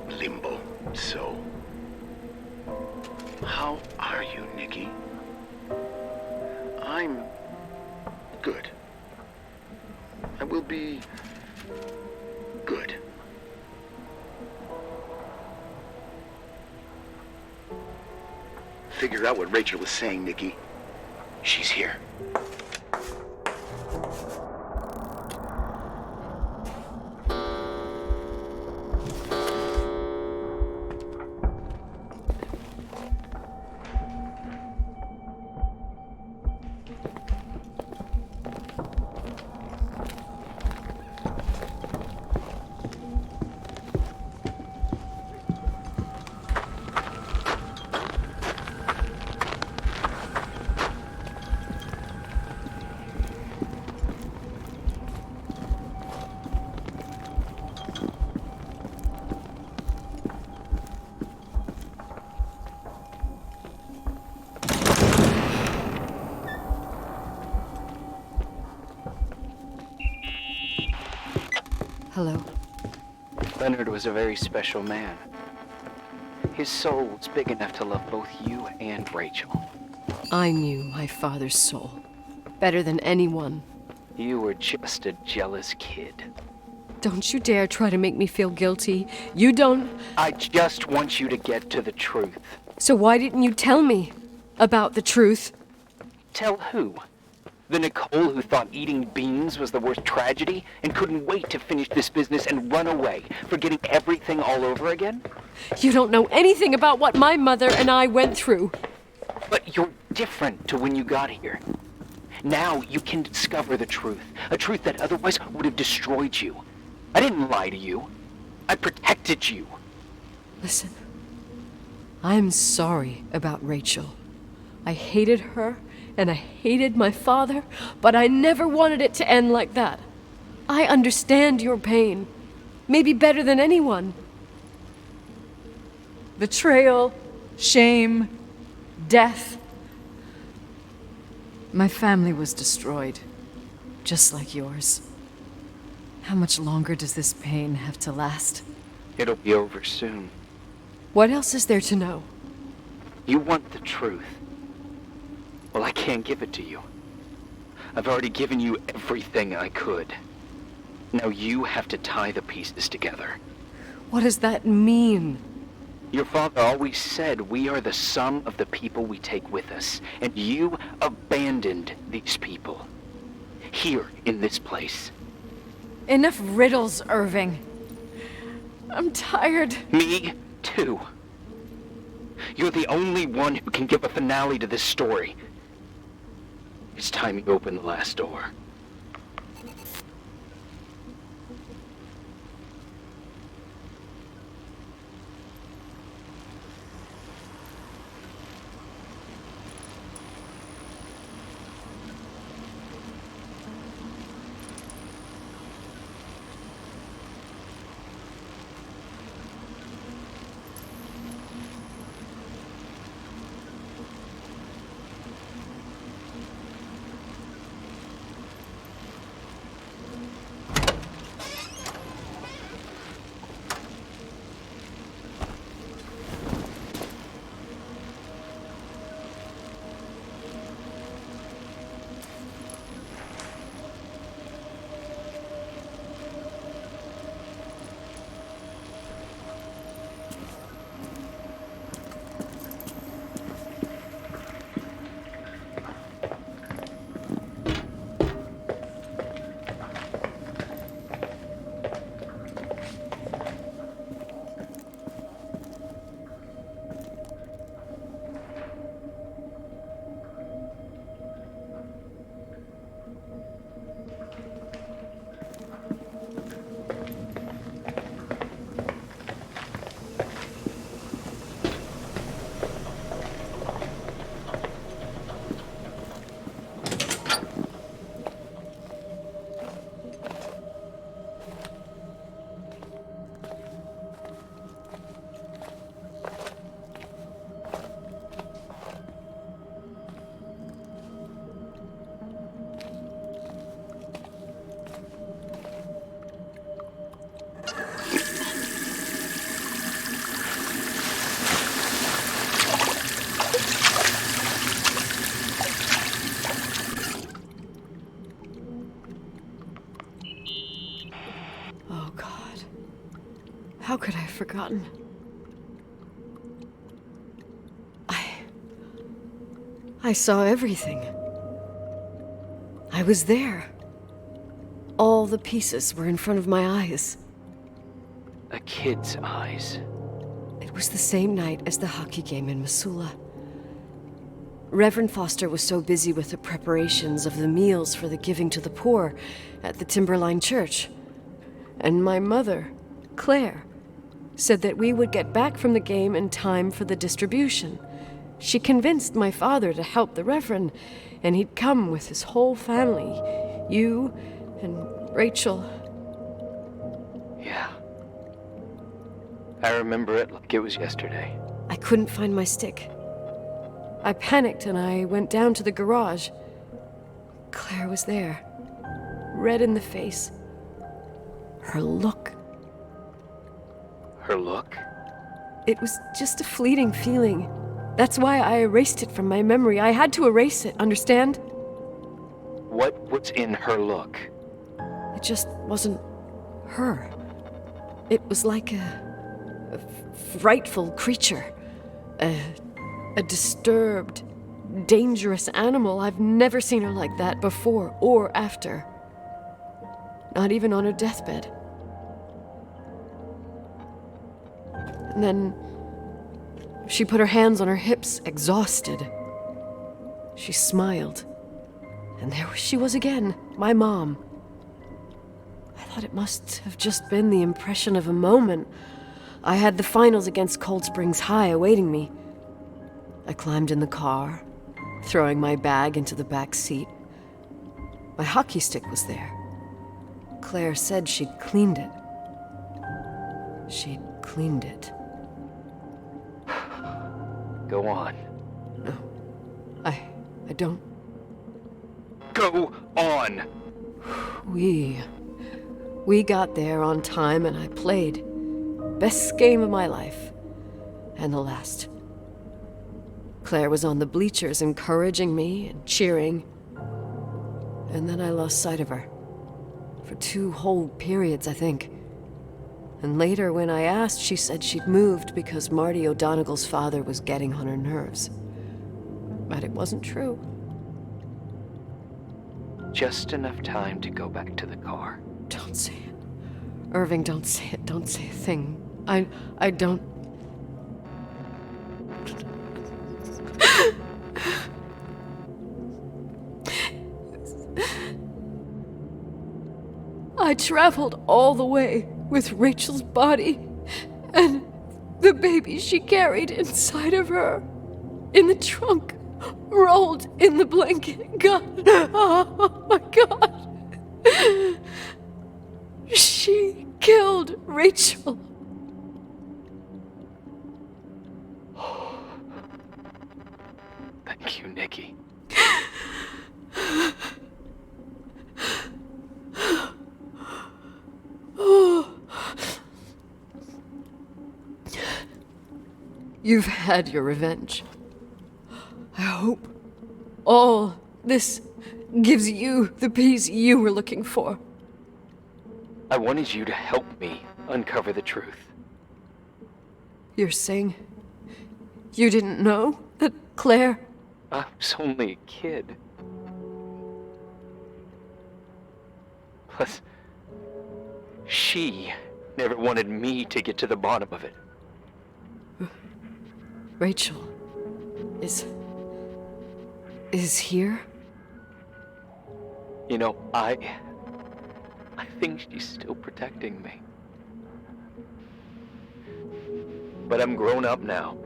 limbo. So, how are you, Nikki? I'm good. I will be good. Figure out what Rachel is saying, Nikki. She's here. Hello. Leonard was a very special man. His soul was big enough to love both you and Rachel. I knew my father's soul better than anyone. You were just a jealous kid. Don't you dare try to make me feel guilty. You don't... I just want you to get to the truth. So why didn't you tell me about the truth? Tell who? The Nicole who thought eating beans was the worst tragedy and couldn't wait to finish this business and run away, forgetting everything all over again? You don't know anything about what my mother and I went through. But you're different to when you got here. Now you can discover the truth, a truth that otherwise would have destroyed you. I didn't lie to you. I protected you. Listen, I'm sorry about Rachel. I hated her, and I hated my father, but I never wanted it to end like that. I understand your pain, maybe better than anyone. Betrayal, shame, death. My family was destroyed, just like yours. How much longer does this pain have to last? It'll be over soon. What else is there to know? You want the truth. Well, I can't give it to you. I've already given you everything I could. Now you have to tie the pieces together. What does that mean? Your father always said we are the sum of the people we take with us, and you abandoned these people. Here, in this place. Enough riddles, Irving. I'm tired. Me, too. You're the only one who can give a finale to this story. It's time you open the last door. How could I have forgotten? I saw everything. I was there. All the pieces were in front of my eyes. A kid's eyes. It was the same night as the hockey game in Missoula. Reverend Foster was so busy with the preparations of the meals for the giving to the poor at the Timberline Church. And my mother, Claire, said that we would get back from the game in time for the distribution. She convinced my father to help the Reverend, and he'd come with his whole family. You and Rachel. Yeah. I remember it like it was yesterday. I couldn't find my stick. I panicked and I went down to the garage. Claire was there, red in the face. Her look. Her look? It was just a fleeting feeling. That's why I erased it from my memory. I had to erase it, understand? What's in her look? It just wasn't her. It was like a frightful creature. A disturbed, dangerous animal. I've never seen her like that before or after. Not even on her deathbed. And then she put her hands on her hips, exhausted. She smiled. And there she was again, my mom. I thought it must have just been the impression of a moment. I had the finals against Cold Springs High awaiting me. I climbed in the car, throwing my bag into the back seat. My hockey stick was there. Claire said she'd cleaned it. She'd cleaned it. Go on. No. I don't. Go on! We got there on time and I played. Best game of my life. And the last. Claire was on the bleachers encouraging me and cheering. And then I lost sight of her. For 2 whole periods, I think. And later, when I asked, she said she'd moved because Marty O'Donegal's father was getting on her nerves. But it wasn't true. Just enough time to go back to the car. Don't say it. Irving, don't say it. Don't say a thing. I don't... I traveled all the way with Rachel's body and the baby she carried inside of her in the trunk, rolled in the blanket. God, oh my God. She killed Rachel. Thank you, Nikki. You've had your revenge. I hope all this gives you the peace you were looking for. I wanted you to help me uncover the truth. You're saying you didn't know that Claire... I was only a kid. Plus, she never wanted me to get to the bottom of it. Rachel is here? You know, I think she's still protecting me. But I'm grown up now.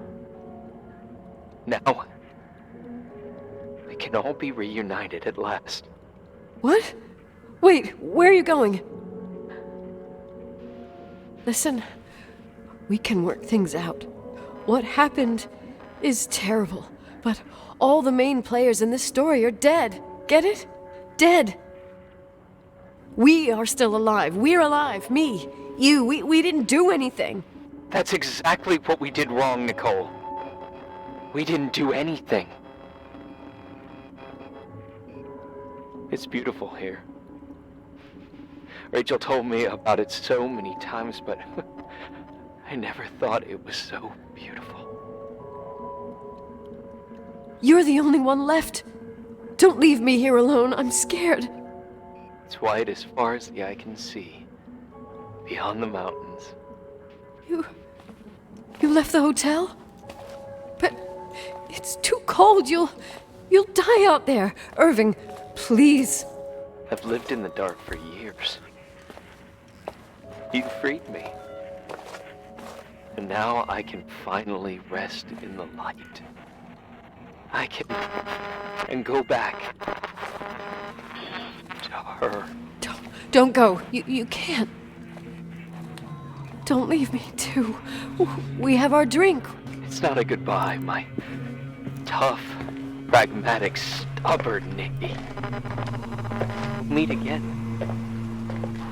Now, we can all be reunited at last. What? Wait, where are you going? Listen, we can work things out. What happened is terrible, but all the main players in this story are dead. Get it? Dead. We are still alive. We're alive. Me, you, we didn't do anything. That's exactly what we did wrong, Nicole. We didn't do anything. It's beautiful here. Rachel told me about it so many times, but I never thought it was so beautiful. You're the only one left. Don't leave me here alone. I'm scared. It's white as far as the eye can see, beyond the mountains. You left the hotel? But it's too cold. You'll die out there. Irving, please. I've lived in the dark for years. You freed me. And now I can finally rest in the light. I can go back to her. Don't go. You can't. Don't leave me, too. We have our drink. It's not a goodbye, my tough, pragmatic, stubborn Nikki. We'll meet again.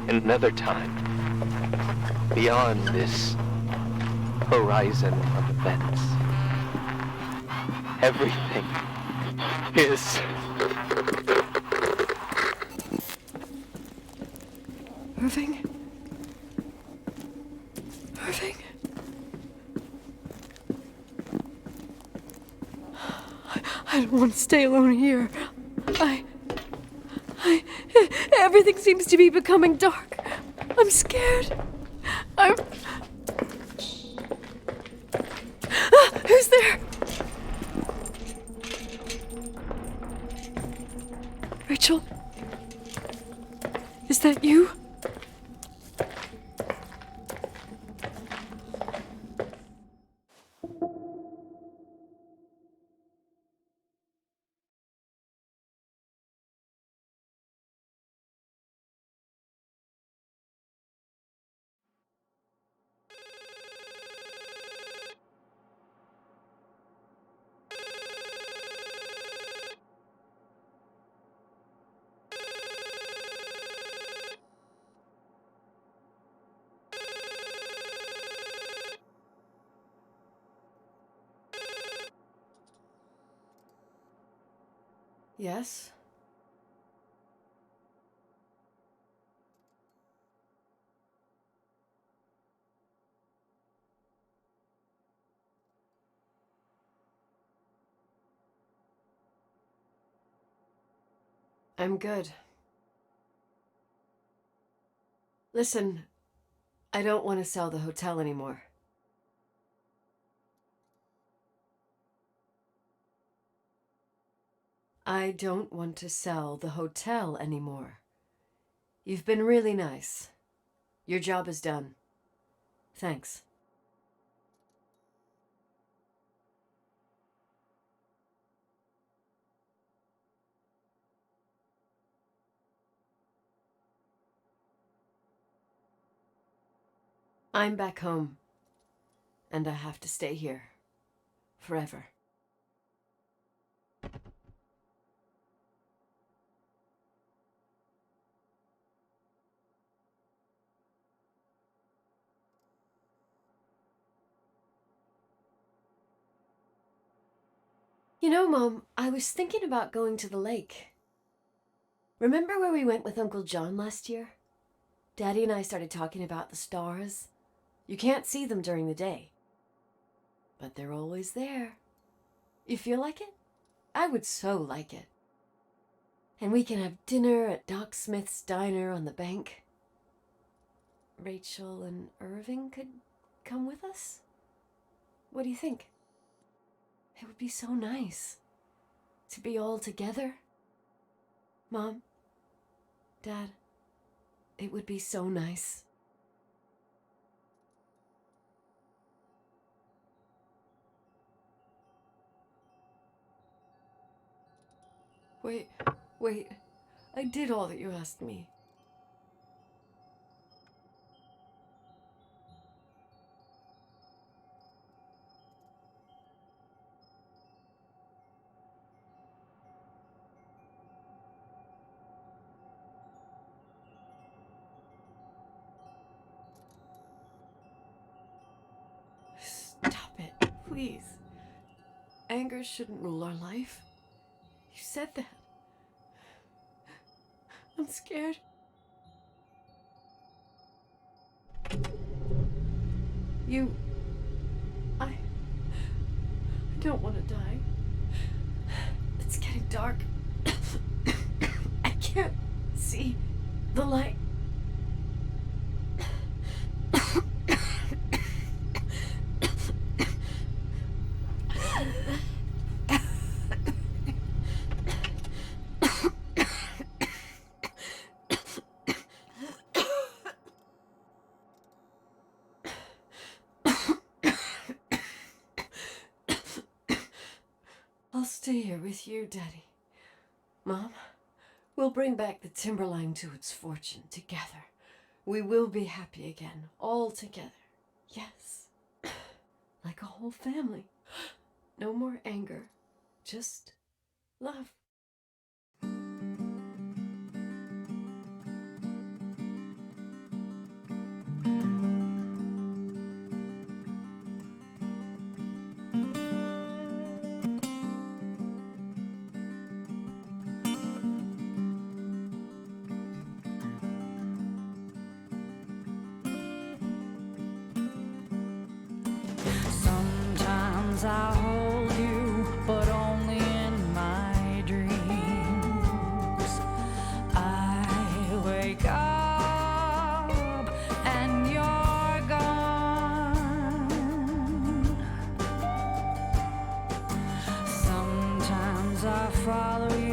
Another time. Beyond this horizon of events. Everything is... Irving? Irving? I don't want to stay alone here. Everything seems to be becoming dark. I'm scared. Who's there? Rachel? Is that you? Yes? I'm good. Listen, I don't want to sell the hotel anymore. I don't want to sell the hotel anymore. You've been really nice. Your job is done. Thanks. I'm back home, and I have to stay here forever. You know, Mom, I was thinking about going to the lake. Remember where we went with Uncle John last year? Daddy and I started talking about the stars. You can't see them during the day, but they're always there. You feel like it? I would so like it. And we can have dinner at Doc Smith's diner on the bank. Rachel and Irving could come with us? What do you think? It would be so nice to be all together. Mom, Dad, it would be so nice. Wait, I did all that you asked me. Stop it, please. Anger shouldn't rule our life. You said that. I'm scared. I don't want to die. It's getting dark. I can't see the light. I'll stay here with you, Daddy. Mom, we'll bring back the Timberline to its fortune together. We will be happy again, all together. Yes. Like a whole family. No more anger, just love. Sometimes I hold you, but only in my dreams. I wake up and you're gone. Sometimes I follow you